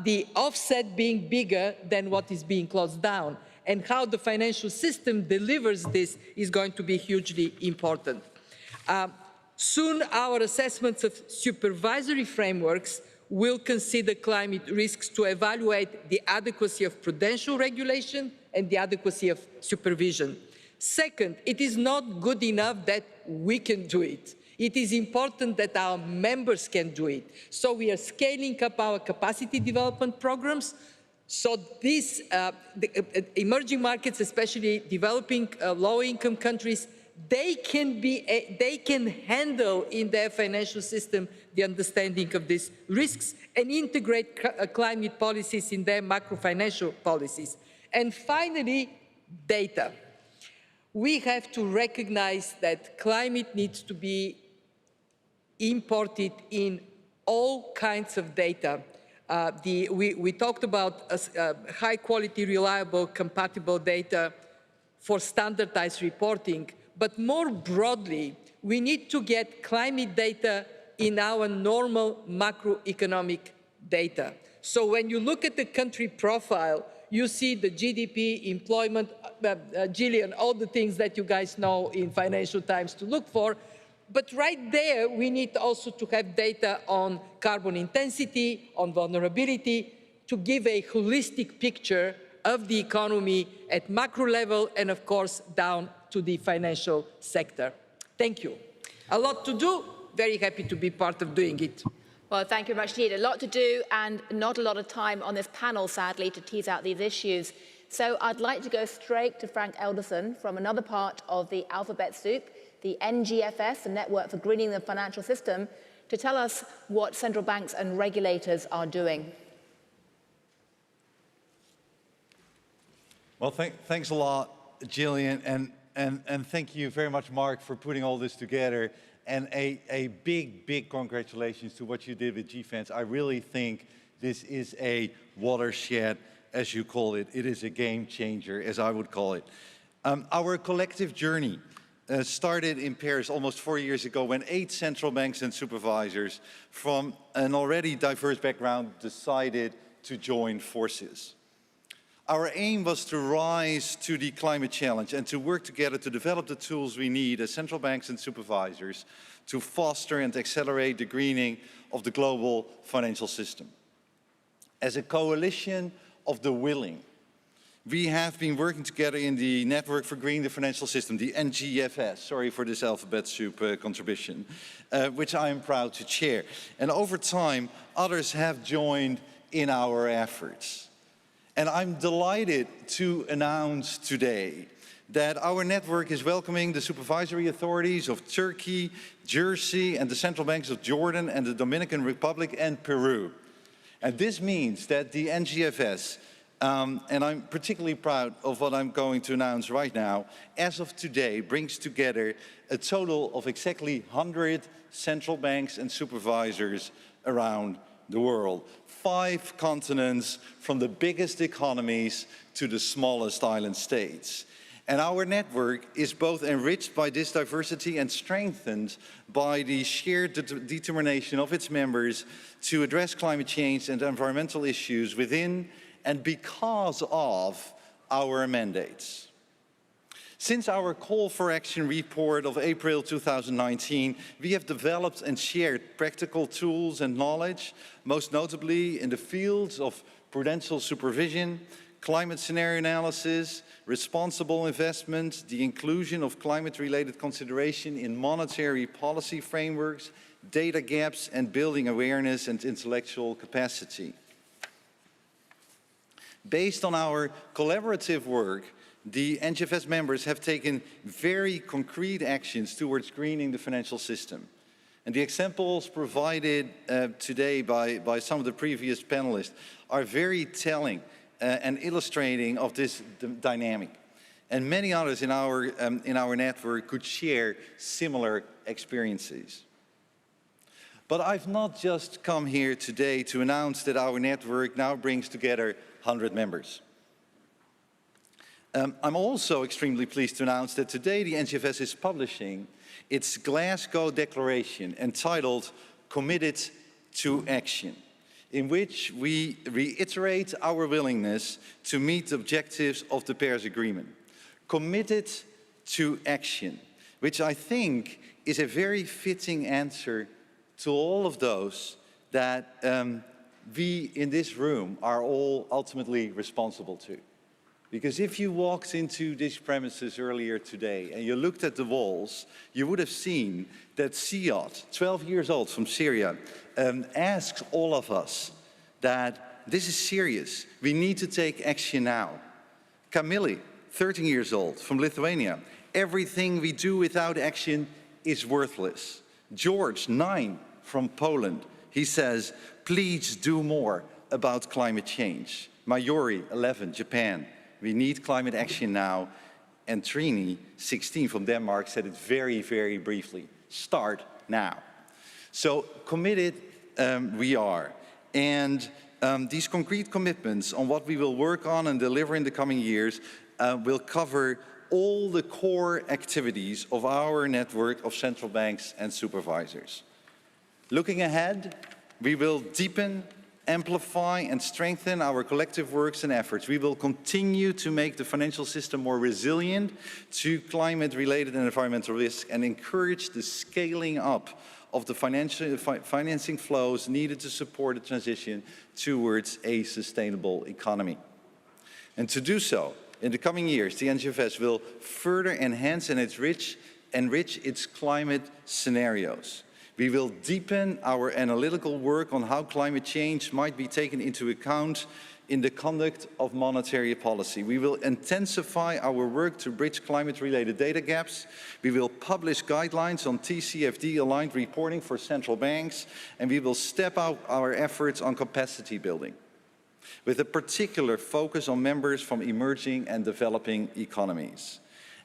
Speaker 9: the offset being bigger than what is being closed down. And how the financial system delivers this is going to be hugely important. Soon, our assessments of supervisory frameworks will consider climate risks to evaluate the adequacy of prudential regulation and the adequacy of supervision. Second, it is not good enough that we can do it. It is important that our members can do it. So we are scaling up our capacity development programs. So these emerging markets, especially developing low-income countries, they can handle in their financial system the understanding of these risks and integrate climate policies in their macro-financial policies. And finally, data. We have to recognize that climate needs to be imported in all kinds of data. We talked about high-quality, reliable, compatible data for standardized reporting. But more broadly, we need to get climate data in our normal macroeconomic data. So when you look at the country profile, you see the GDP, employment, Gillian, all the things that you guys know in Financial Times to look for. But right there, we need also to have data on carbon intensity, on vulnerability, to give a holistic picture of the economy at macro level and, of course, down to the financial sector. Thank you. A lot to do. Very happy to be part of doing it.
Speaker 1: Well, thank you very much indeed. A lot to do and not a lot of time on this panel, sadly, to tease out these issues. So I'd like to go straight to Frank Elderson from another part of the alphabet soup, the NGFS, the Network for Greening the Financial System, to tell us what central banks and regulators are doing.
Speaker 10: Well, thanks a lot, Gillian, and thank you very much, Mark, for putting all this together. And a big congratulations to what you did with GFANS. I really think this is a watershed, as you call it. It is a game changer, as I would call it. Our collective journey started in Paris almost 4 years ago when 8 central banks and supervisors from an already diverse background decided to join forces. Our aim was to rise to the climate challenge and to work together to develop the tools we need as central banks and supervisors to foster and accelerate the greening of the global financial system. as a coalition of the willing. We have been working together in the Network for Greening the Financial System, the NGFS, sorry for this alphabet soup contribution, which I am proud to chair. And over time, others have joined in our efforts. And I'm delighted to announce today that our network is welcoming the supervisory authorities of Turkey, Jersey, and the central banks of Jordan and the Dominican Republic and Peru. And this means that the NGFS, and I'm particularly proud of what I'm going to announce right now, as of today brings together a total of exactly 100 central banks and supervisors around the world. 5 continents, from the biggest economies to the smallest island states. And our network is both enriched by this diversity and strengthened by the shared determination of its members to address climate change and environmental issues within and because of our mandates. Since our Call for Action report of April 2019, we have developed and shared practical tools and knowledge, most notably in the fields of prudential supervision, climate scenario analysis, responsible investment, the inclusion of climate-related consideration in monetary policy frameworks, data gaps, and building awareness and intellectual capacity. Based on our collaborative work, the NGFS members have taken very concrete actions towards greening the financial system. And the examples provided today by some of the previous panelists are very telling and illustrating of this dynamic. And many others in our network could share similar experiences. But I've not just come here today to announce that our network now brings together 100 members. I'm also extremely pleased to announce that today the NGFS is publishing its Glasgow Declaration entitled Committed to Action, in which we reiterate our willingness to meet the objectives of the Paris Agreement. Committed to action, which I think is a very fitting answer to all of those that we in this room are all ultimately responsible to. Because if you walked into these premises earlier today and you looked at the walls, you would have seen that Siad, 12 years old from Syria, asks all of us that this is serious. We need to take action now. Camille, 13 years old from Lithuania, everything we do without action is worthless. George, 9, from Poland, he says, please do more about climate change. Mayuri, 11, Japan, we need climate action now. And Trini, 16, from Denmark, said it very, very briefly, start now. So committed we are. And these concrete commitments on what we will work on and deliver in the coming years will cover all the core activities of our network of central banks and supervisors. Looking ahead, we will deepen, amplify and strengthen our collective works and efforts. We will continue to make the financial system more resilient to climate-related and environmental risks and encourage the scaling up of the financing flows needed to support the transition towards a sustainable economy. And to do so, in the coming years, the NGFS will further enhance and enrich its climate scenarios. We will deepen our analytical work on how climate change might be taken into account in the conduct of monetary policy. We will intensify our work to bridge climate-related data gaps. We will publish guidelines on TCFD-aligned reporting for central banks, and we will step up our efforts on capacity building, with a particular focus on members from emerging and developing economies.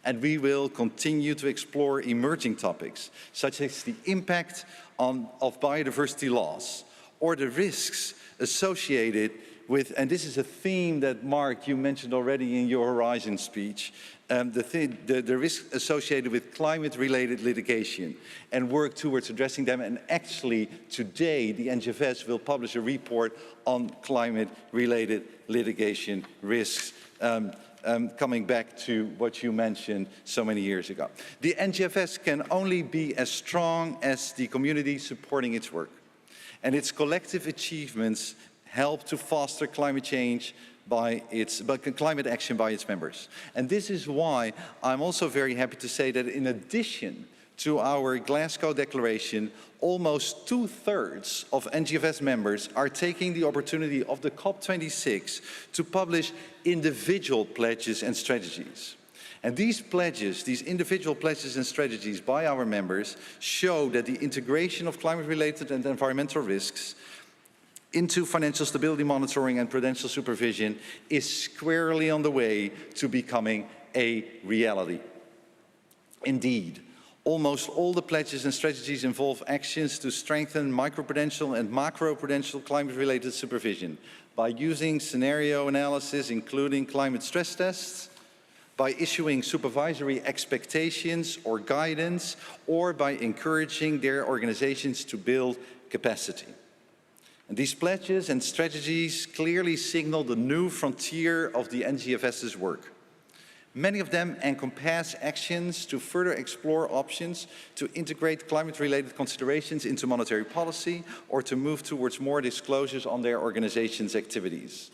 Speaker 10: And we will continue to explore emerging topics, such as the impact of biodiversity loss, or the risks associated with, and this is a theme that, Mark, you mentioned already in your Horizon speech, the risk associated with climate-related litigation, and work towards addressing them. And actually, today, the NGFS will publish a report on climate-related litigation risks, coming back to what you mentioned so many years ago. The NGFS can only be as strong as the community supporting its work, and its collective achievements help to foster climate change climate action by its members. And this is why I'm also very happy to say that in addition to our Glasgow Declaration, almost 2/3 of NGFS members are taking the opportunity of the COP26 to publish individual pledges and strategies. And these pledges, these individual pledges and strategies by our members show that the integration of climate-related and environmental risks into financial stability monitoring and prudential supervision is squarely on the way to becoming a reality. Indeed, almost all the pledges and strategies involve actions to strengthen microprudential and macroprudential climate-related supervision by using scenario analysis, including climate stress tests, by issuing supervisory expectations or guidance, or by encouraging their organizations to build capacity. And these pledges and strategies clearly signal the new frontier of the NGFS's work. Many of them encompass actions to further explore options to integrate climate-related considerations into monetary policy or to move towards more disclosures on their organization's activities.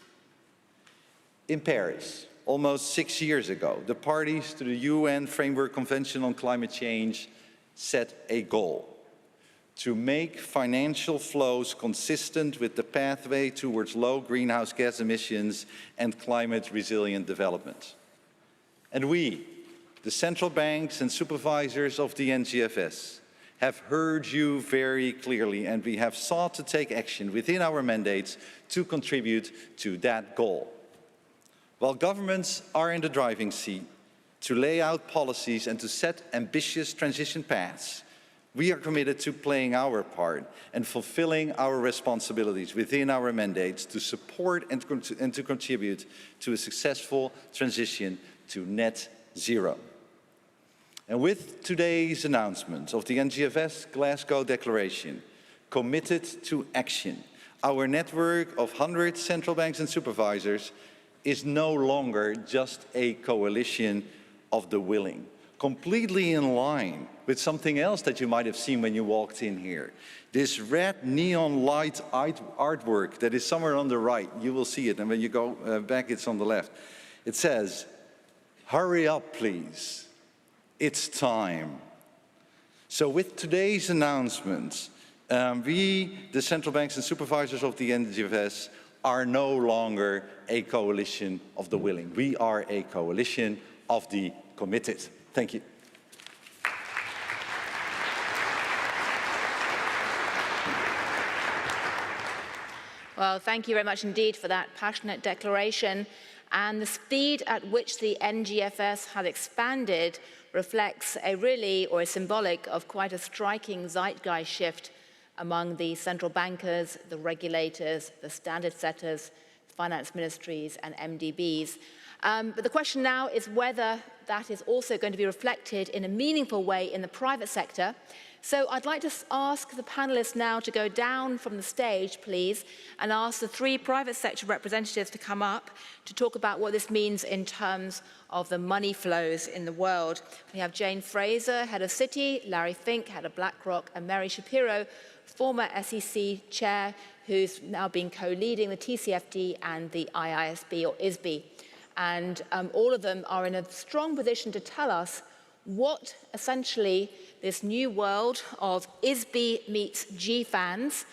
Speaker 10: In Paris, almost 6 years ago, the parties to the UN Framework Convention on Climate Change set a goal: to make financial flows consistent with the pathway towards low greenhouse gas emissions and climate-resilient development. And we, the central banks and supervisors of the NGFS, have heard you very clearly, and we have sought to take action within our mandates to contribute to that goal. While governments are in the driving seat to lay out policies and to set ambitious transition paths, we are committed to playing our part and fulfilling our responsibilities within our mandates to support and to contribute to a successful transition to net zero. And with today's announcement of the NGFS Glasgow Declaration, committed to action, our network of 100 central banks and supervisors is no longer just a coalition of the willing, completely in line with something else that you might have seen when you walked in here. This red neon light artwork that is somewhere on the right, you will see it, and when you go back, it's on the left. It says, "Hurry up, please. It's time." So with today's announcement, we, the central banks and supervisors of the NGFS, are no longer a coalition of the willing. We are a coalition of the committed. Thank you.
Speaker 1: Well, thank you very much indeed for that passionate declaration. And the speed at which the NGFS has expanded reflects a really, or is symbolic of quite a striking zeitgeist shift among the central bankers, the regulators, the standard setters, finance ministries and MDBs. But the question now is whether that is also going to be reflected in a meaningful way in the private sector. So I'd like to ask the panelists now to go down from the stage, please, and ask the three private sector representatives to come up to talk about what this means in terms of the money flows in the world. We have Jane Fraser, head of Citi, Larry Fink, head of BlackRock, and Mary Shapiro, former SEC chair, who's now been co-leading the TCFD and the IISB or ISB. And all of them are in a strong position to tell us what essentially this new world of ISB meets GFANZ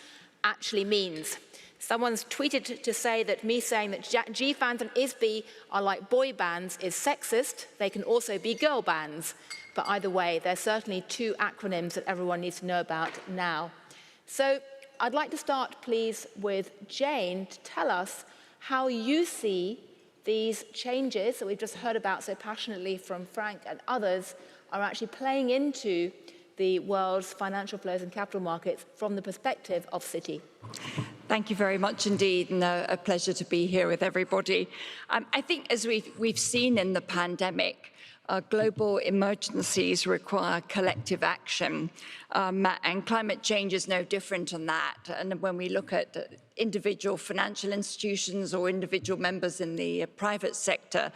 Speaker 1: actually means. Someone's tweeted to say that me saying that GFANZ and ISB are like boy bands is sexist. They can also be girl bands. But either way, they're certainly two acronyms that everyone needs to know about now. So I'd like to start, please, with Jane to tell us how you see these changes that we've just heard about so passionately from Frank and others are actually playing into the world's financial flows and capital markets from the perspective of Citi.
Speaker 11: Thank you very much indeed, and a pleasure to be here with everybody. I think as we've seen in the pandemic, global emergencies require collective action, and climate change is no different on that. And when we look at individual financial institutions or individual members in the private sector,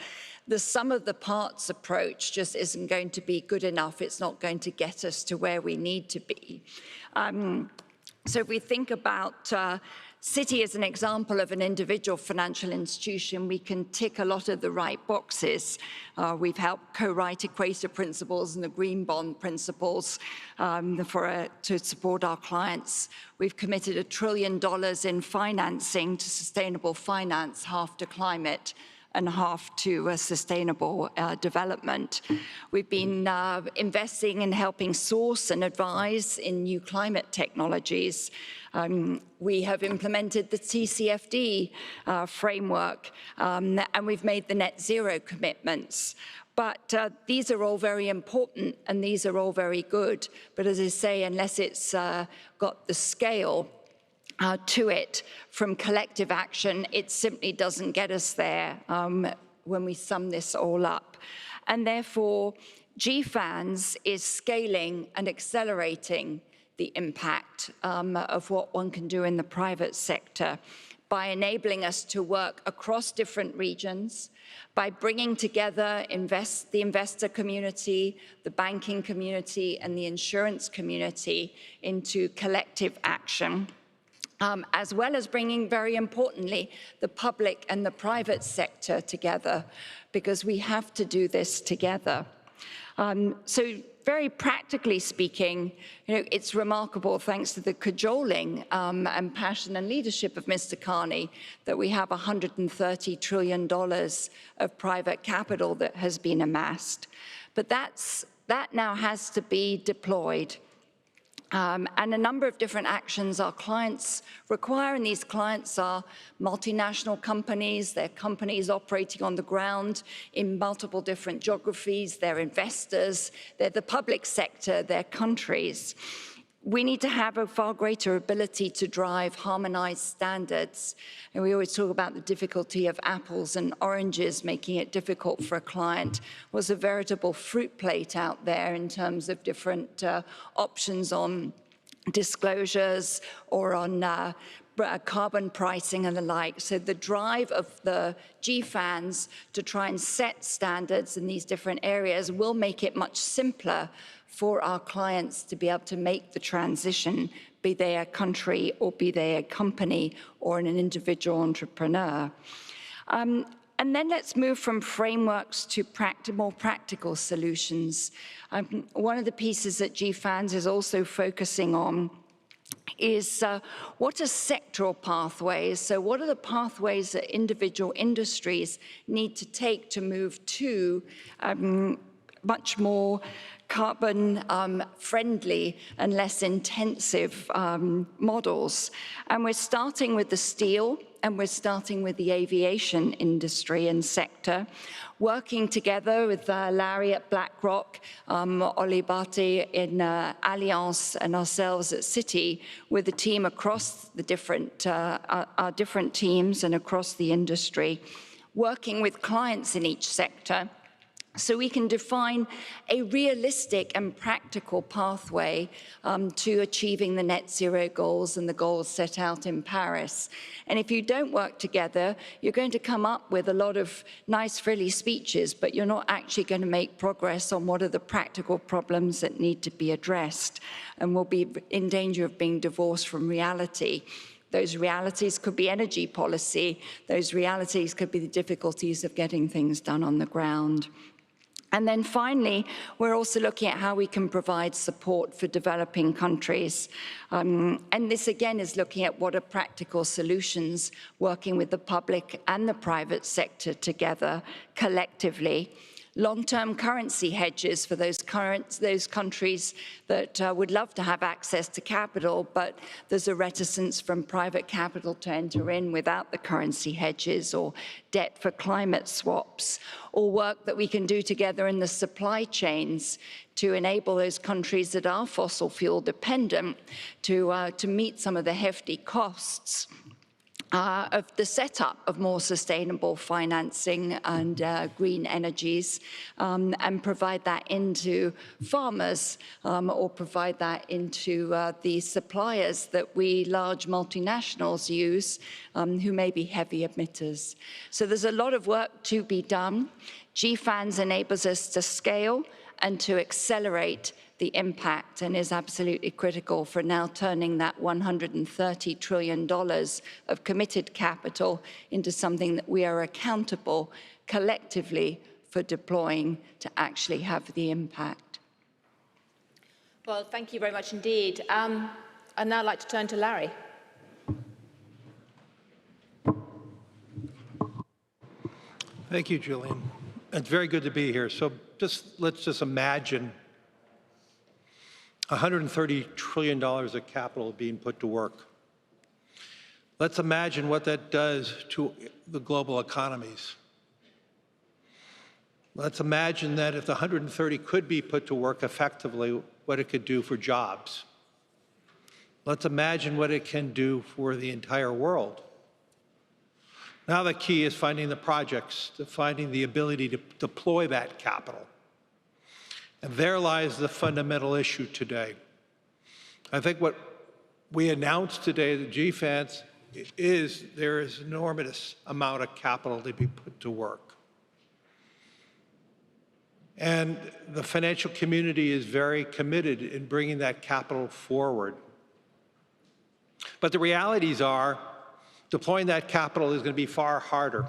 Speaker 11: the sum of the parts approach just isn't going to be good enough. It's not going to get us to where we need to be. So if we think about Citi is an example of an individual financial institution. We can tick a lot of the right boxes. We've helped co-write Equator Principles and the Green Bond Principles to support our clients. We've committed $1 trillion in financing to sustainable finance, half to climate and half to sustainable development. We've been investing in helping source and advise in new climate technologies. We have implemented the TCFD framework, and we've made the net zero commitments. But these are all very important, and these are all very good. But as I say, unless it's got the scale to it from collective action, it simply doesn't get us there when we sum this all up. And therefore, GFANZ is scaling and accelerating the impact of what one can do in the private sector by enabling us to work across different regions, by bringing together the investor community, the banking community, and the insurance community into collective action. As well as bringing, very importantly, the public and the private sector together, because we have to do this together. So very practically speaking, it's remarkable, thanks to the cajoling and passion and leadership of Mr. Carney, that we have $130 trillion of private capital that has been amassed. But that now has to be deployed. And a number of different actions our clients require, and these clients are multinational companies, they're companies operating on the ground in multiple different geographies, they're investors, they're the public sector, they're countries. We need to have a far greater ability to drive harmonized standards. And we always talk about the difficulty of apples and oranges, making it difficult for a client. Was a veritable fruit plate out there in terms of different options on disclosures or on carbon pricing and the like. So the drive of the GFANZ to try and set standards in these different areas will make it much simpler for our clients to be able to make the transition, be they a country or be they a company or an individual entrepreneur. And then let's move from frameworks to more practical solutions. One of the pieces that GFANZ is also focusing on is what are sectoral pathways? So what are the pathways that individual industries need to take to move to much more carbon friendly and less intensive models? And we're starting with the steel, and we're starting with the aviation industry and sector, working together with Larry at BlackRock, Oli Bhatti in Allianz, and ourselves at Citi, with the team across the our different teams and across the industry, working with clients in each sector, so we can define a realistic and practical pathway to achieving the net zero goals and the goals set out in Paris. And if you don't work together, you're going to come up with a lot of nice, frilly speeches, but you're not actually going to make progress on what are the practical problems that need to be addressed, and will be in danger of being divorced from reality. Those realities could be energy policy. Those realities could be the difficulties of getting things done on the ground. And then finally, we're also looking at how we can provide support for developing countries. And this again is looking at what are practical solutions, working with the public and the private sector together collectively. Long-term currency hedges for those countries that would love to have access to capital, but there's a reticence from private capital to enter in without the currency hedges, or debt for climate swaps, or work that we can do together in the supply chains to enable those countries that are fossil fuel dependent to meet some of the hefty costs of the setup of more sustainable financing and green energies, and provide that into farmers, or provide that into the suppliers that we large multinationals use, who may be heavy emitters. So there's a lot of work to be done. GFANZ enables us to scale and to accelerate the impact, and is absolutely critical for now turning that $130 trillion of committed capital into something that we are accountable collectively for deploying to actually have the impact.
Speaker 1: Well, thank you very much indeed. I'd now like to turn to Larry.
Speaker 12: Thank you, Julian. It's very good to be here. So let's just imagine $130 trillion of capital being put to work. Let's imagine what that does to the global economies. Let's imagine that if the 130 could be put to work effectively, what it could do for jobs. Let's imagine what it can do for the entire world. Now the key is finding the projects, finding the ability to deploy that capital. And there lies the fundamental issue today. I think what we announced today, the GFANZ, is there is an enormous amount of capital to be put to work. And the financial community is very committed in bringing that capital forward. But the realities are, deploying that capital is going to be far harder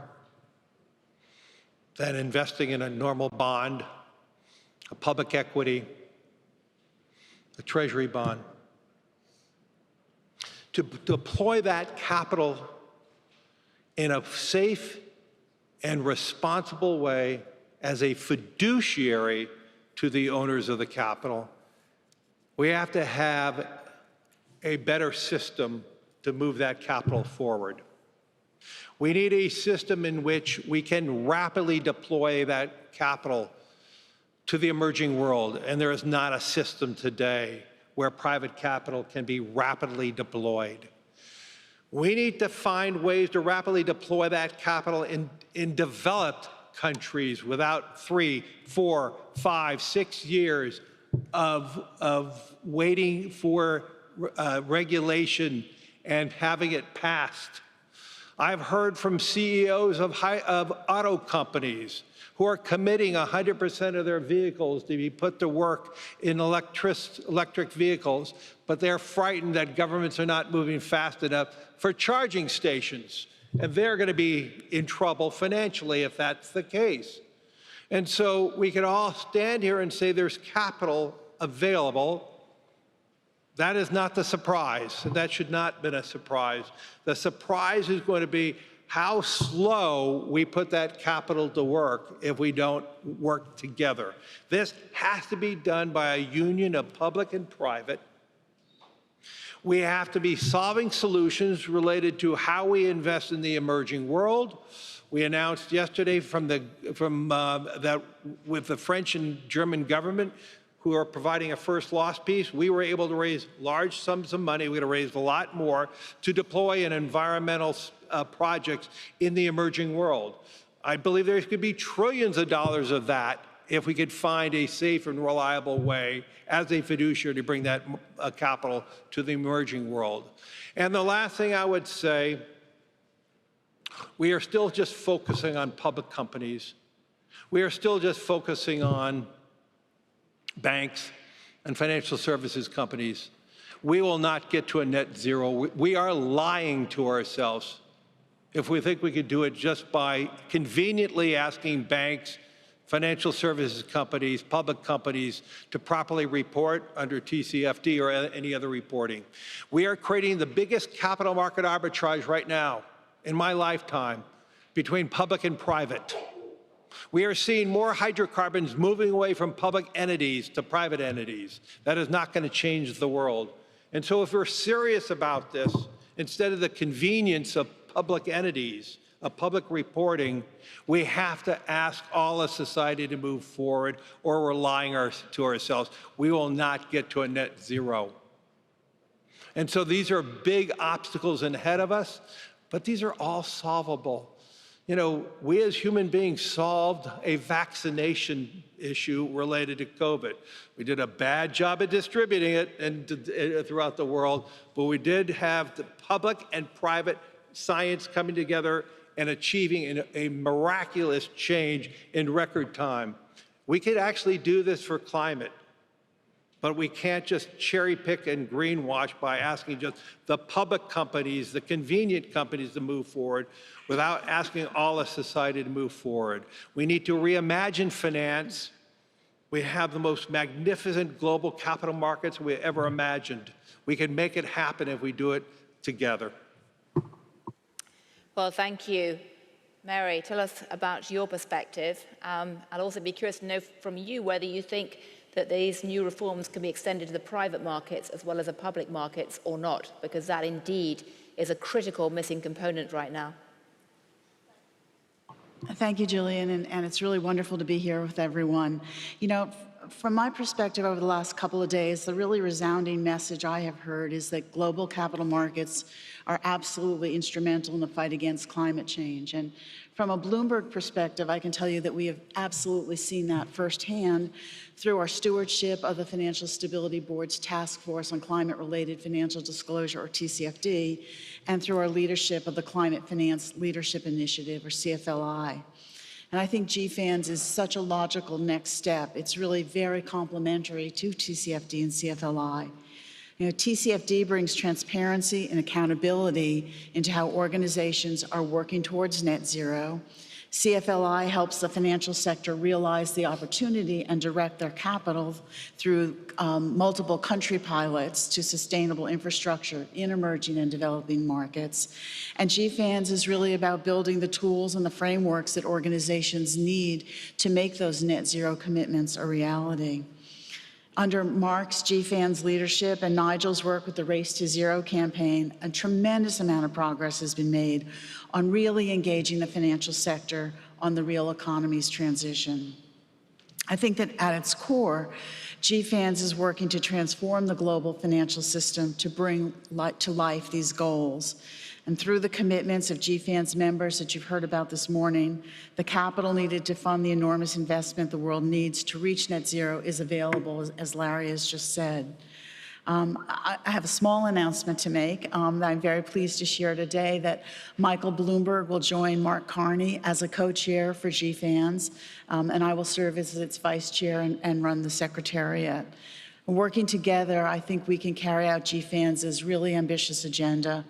Speaker 12: than investing in a normal bond, a public equity, a treasury bond. To deploy that capital in a safe and responsible way as a fiduciary to the owners of the capital, we have to have a better system to move that capital forward. We need a system in which we can rapidly deploy that capital to the emerging world, and there is not a system today where private capital can be rapidly deployed. We need to find ways to rapidly deploy that capital in developed countries without 3, 4, 5, 6 years of waiting for regulation and having it passed. I've heard from CEOs of auto companies who are committing 100% of their vehicles to be put to work in electric vehicles, but they're frightened that governments are not moving fast enough for charging stations. And they're going to be in trouble financially if that's the case. And so we can all stand here and say there's capital available. That is not the surprise, and that should not have been a surprise. The surprise is going to be how slow we put that capital to work if we don't work together. This has to be done by a union of public and private. We have to be solving solutions related to how we invest in the emerging world. We announced yesterday that with the French and German government, who are providing a first loss piece, we were able to raise large sums of money. We're going to raise a lot more to deploy in environmental projects in the emerging world. I believe there could be trillions of dollars of that if we could find a safe and reliable way as a fiduciary to bring that capital to the emerging world. And the last thing I would say, we are still just focusing on public companies. We are still just focusing on banks and financial services companies. We will not get to a net zero. We are lying to ourselves if we think we could do it just by conveniently asking banks, financial services companies, public companies to properly report under TCFD or any other reporting. We are creating the biggest capital market arbitrage right now in my lifetime between public and private. We are seeing more hydrocarbons moving away from public entities to private entities. That is not going to change the world. And so if we're serious about this, instead of the convenience of public entities, of public reporting, we have to ask all of society to move forward, or we're lying to ourselves. We will not get to a net zero. And so these are big obstacles ahead of us, but these are all solvable. You know, we as human beings solved a vaccination issue related to COVID. We did a bad job at distributing it throughout the world, but we did have the public and private science coming together and achieving a miraculous change in record time. We could actually do this for climate, but we can't just cherry pick and greenwash by asking just the public companies, the convenient companies to move forward without asking all of society to move forward. We need to reimagine finance. We have the most magnificent global capital markets we ever imagined. We can make it happen if we do it together.
Speaker 1: Well, thank you. Mary, tell us about your perspective. I'd also be curious to know from you whether you think that these new reforms can be extended to the private markets as well as the public markets or not, because that indeed is a critical missing component right now.
Speaker 13: Thank you, Gillian, and it's really wonderful to be here with everyone. You know, from my perspective over the last couple of days, the really resounding message I have heard is that global capital markets are absolutely instrumental in the fight against climate change. And from a Bloomberg perspective, I can tell you that we have absolutely seen that firsthand through our stewardship of the Financial Stability Board's Task Force on Climate-Related Financial Disclosure, or TCFD, and through our leadership of the Climate Finance Leadership Initiative, or CFLI. And I think GFANZ is such a logical next step. It's really very complementary to TCFD and CFLI. You know, TCFD brings transparency and accountability into how organizations are working towards net zero. CFLI helps the financial sector realize the opportunity and direct their capital through multiple country pilots to sustainable infrastructure in emerging and developing markets. And GFANZ is really about building the tools and the frameworks that organizations need to make those net zero commitments a reality. Under Mark's, GFANZ leadership and Nigel's work with the Race to Zero campaign, a tremendous amount of progress has been made on really engaging the financial sector on the real economy's transition. I think that at its core, GFANZ is working to transform the global financial system to bring to life these goals. And through the commitments of GFANZ members that you've heard about this morning, the capital needed to fund the enormous investment the world needs to reach net zero is available, as Larry has just said. I have a small announcement to make that I'm very pleased to share today, that Michael Bloomberg will join Mark Carney as a co-chair for GFANZ, and I will serve as its vice chair and run the secretariat. Working together, I think we can carry out GFANZ's really ambitious agenda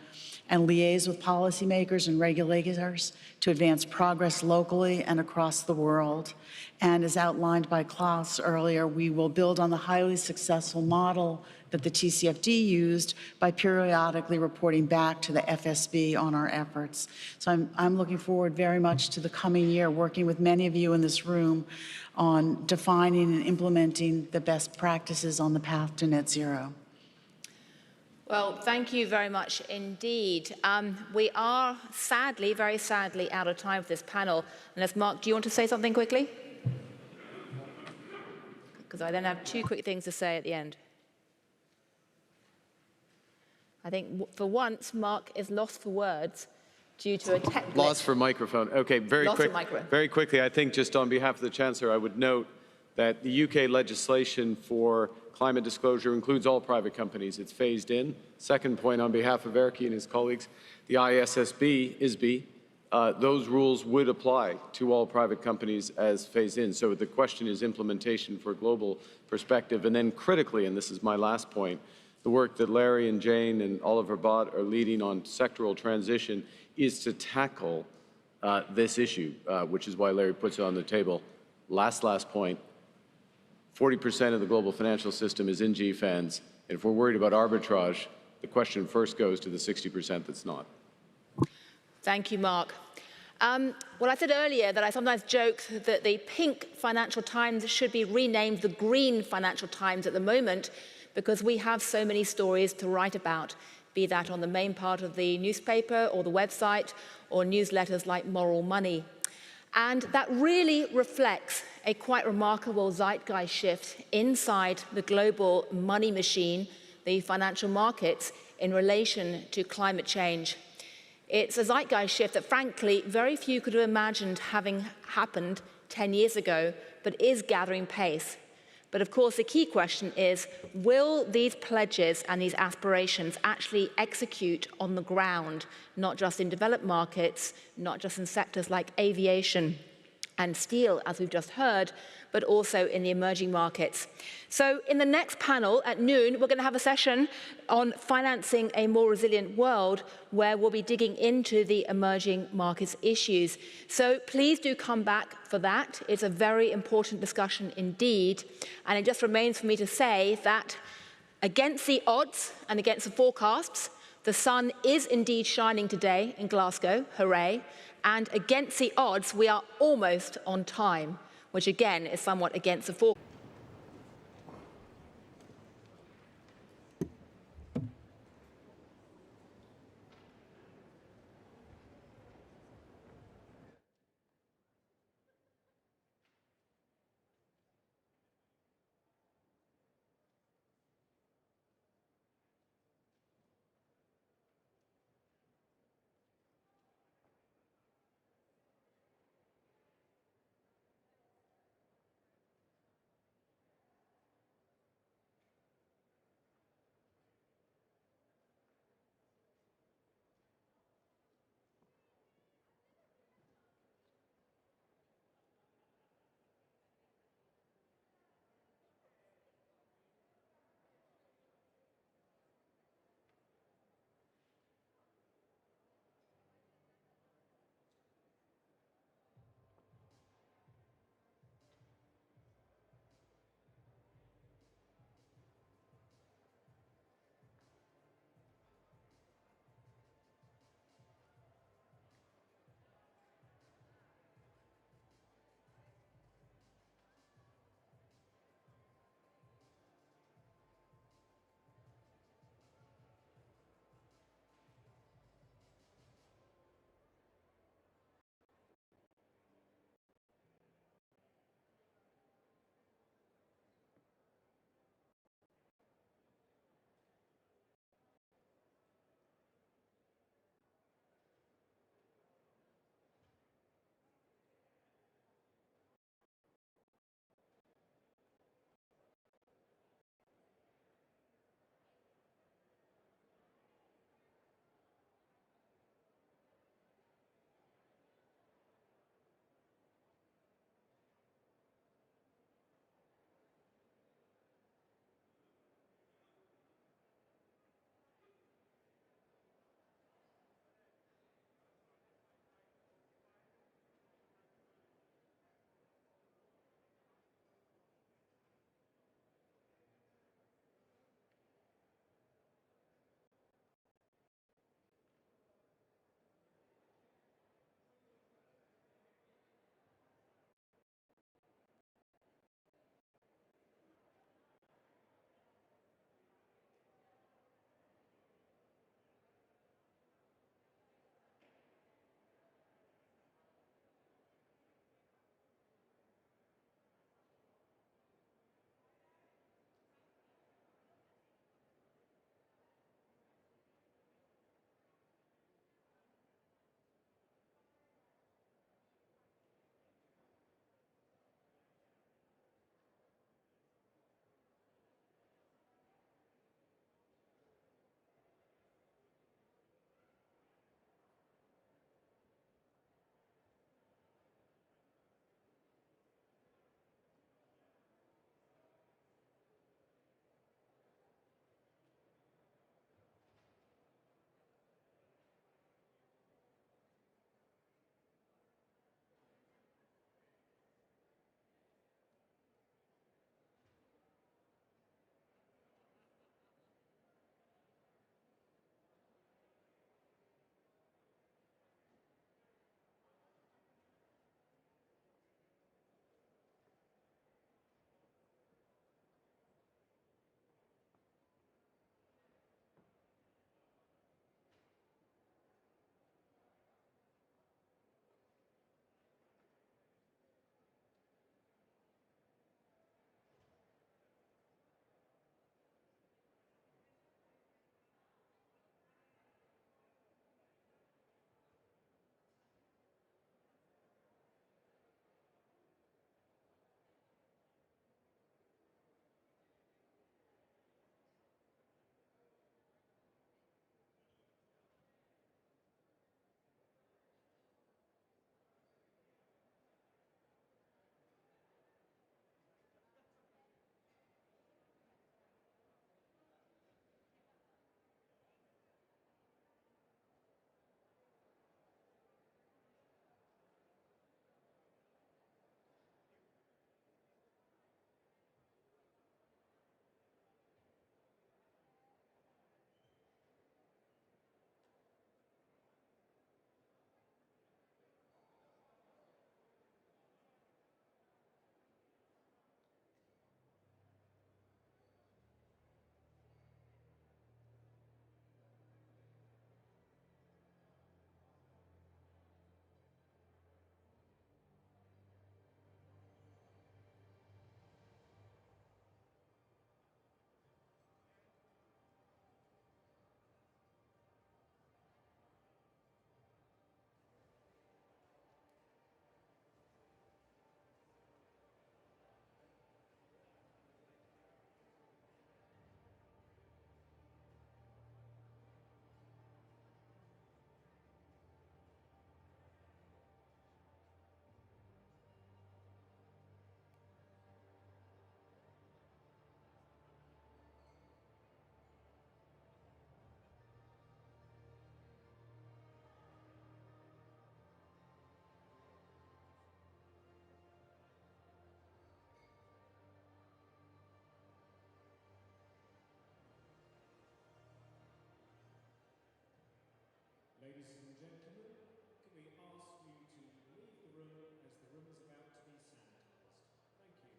Speaker 13: and liaise with policymakers and regulators to advance progress locally and across the world. And as outlined by Klaus earlier, we will build on the highly successful model that the TCFD used by periodically reporting back to the FSB on our efforts. So I'm looking forward very much to the coming year, working with many of you in this room on defining and implementing the best practices on the path to net zero.
Speaker 1: Well, thank you very much indeed. We are sadly, very sadly, out of time for this panel. Unless, Mark, do you want to say something quickly? Because I then have two quick things to say at the end. I think for once, Mark is lost for words due to a tech glitch.
Speaker 2: Lost for microphone. Okay, very quickly, I think just on behalf of the Chancellor, I would note that the UK legislation for climate disclosure includes all private companies. It's phased in. Second point, on behalf of Erkki and his colleagues, the ISB, those rules would apply to all private companies as phased in. So the question is implementation for a global perspective. And then critically, and this is my last point, the work that Larry and Jane and Oliver Bott are leading on sectoral transition is to tackle this issue, which is why Larry puts it on the table. Last point. 40% of the global financial system is in GFANZ. And if we're worried about arbitrage, the question first goes to the 60% that's not.
Speaker 1: Thank you, Mark. Well, I said earlier that I sometimes joke that the pink Financial Times should be renamed the green Financial Times at the moment, because we have so many stories to write about, be that on the main part of the newspaper or the website or newsletters like Moral Money. And that really reflects a quite remarkable zeitgeist shift inside the global money machine, the financial markets, in relation to climate change. It's a zeitgeist shift that, frankly, very few could have imagined having happened 10 years ago, but is gathering pace. But of course, the key question is, will these pledges and these aspirations actually execute on the ground, not just in developed markets, not just in sectors like aviation and steel, as we've just heard, but also in the emerging markets. So in the next panel at noon, we're going to have a session on financing a more resilient world, where we'll be digging into the emerging markets issues. So please do come back for that. It's a very important discussion indeed. And it just remains for me to say that against the odds and against the forecasts, the sun is indeed shining today in Glasgow, hooray. And against the odds, we are almost on time, which again is somewhat against the forecast.
Speaker 14: gentlemen, can we ask you to leave the room as the room is about to be sanitized? Thank you.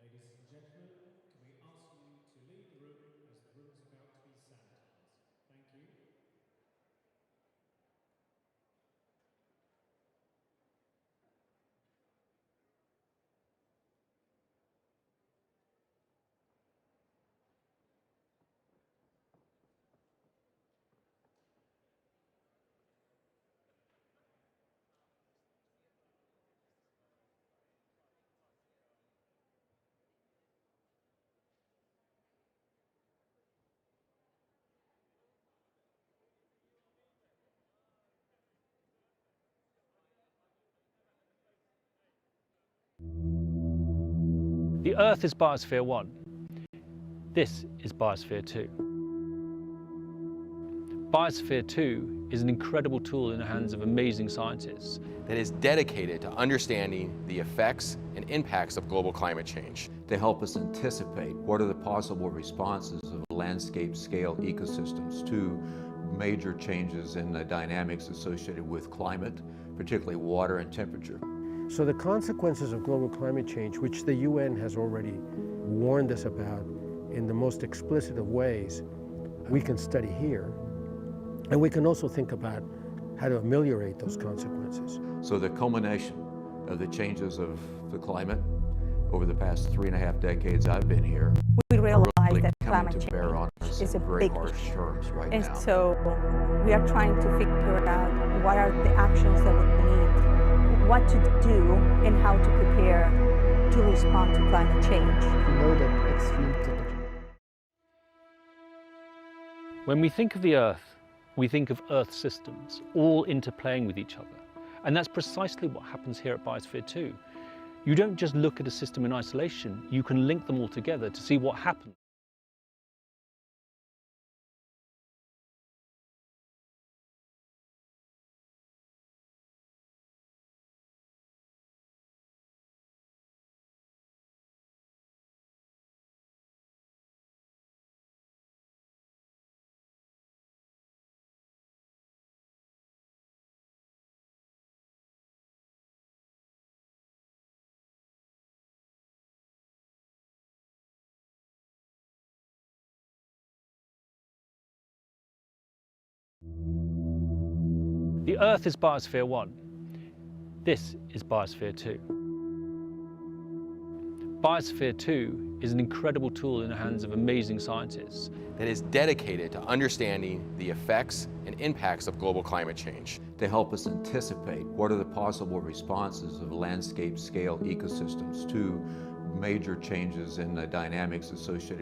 Speaker 14: Ladies and gentlemen, can we ask you to leave the room as the room is about to be sanitized? Thank you.
Speaker 15: The Earth is Biosphere 1. This is Biosphere 2. Biosphere 2 is an incredible tool in the hands of amazing scientists
Speaker 16: that is dedicated to understanding the effects and impacts of global climate change.
Speaker 17: To help us anticipate what are the possible responses of landscape-scale ecosystems to major changes in the dynamics associated with climate, particularly water and temperature.
Speaker 18: So the consequences of global climate change, which the UN has already warned us about in the most explicit of ways, we can study here. And we can also think about how to ameliorate those consequences.
Speaker 17: So the culmination of the changes of the climate over the past 3.5 decades I've been here,
Speaker 19: we realize
Speaker 17: really
Speaker 19: that climate change is a big issue.
Speaker 17: Right
Speaker 19: and
Speaker 17: now.
Speaker 19: so we are trying to figure out what are the actions that we need, what to do, and how to prepare to respond to climate change.
Speaker 18: We know that extreme temperature.
Speaker 15: When we think of the Earth, we think of Earth systems, all interplaying with each other. And that's precisely what happens here at Biosphere 2. You don't just look at a system in isolation, you can link them all together to see what happens. The Earth is Biosphere 1. This is Biosphere 2. Biosphere 2 is an incredible tool in the hands of amazing scientists
Speaker 16: that is dedicated to understanding the effects and impacts of global climate change.
Speaker 17: To help us anticipate what are the possible responses of landscape-scale ecosystems to major changes in the dynamics associated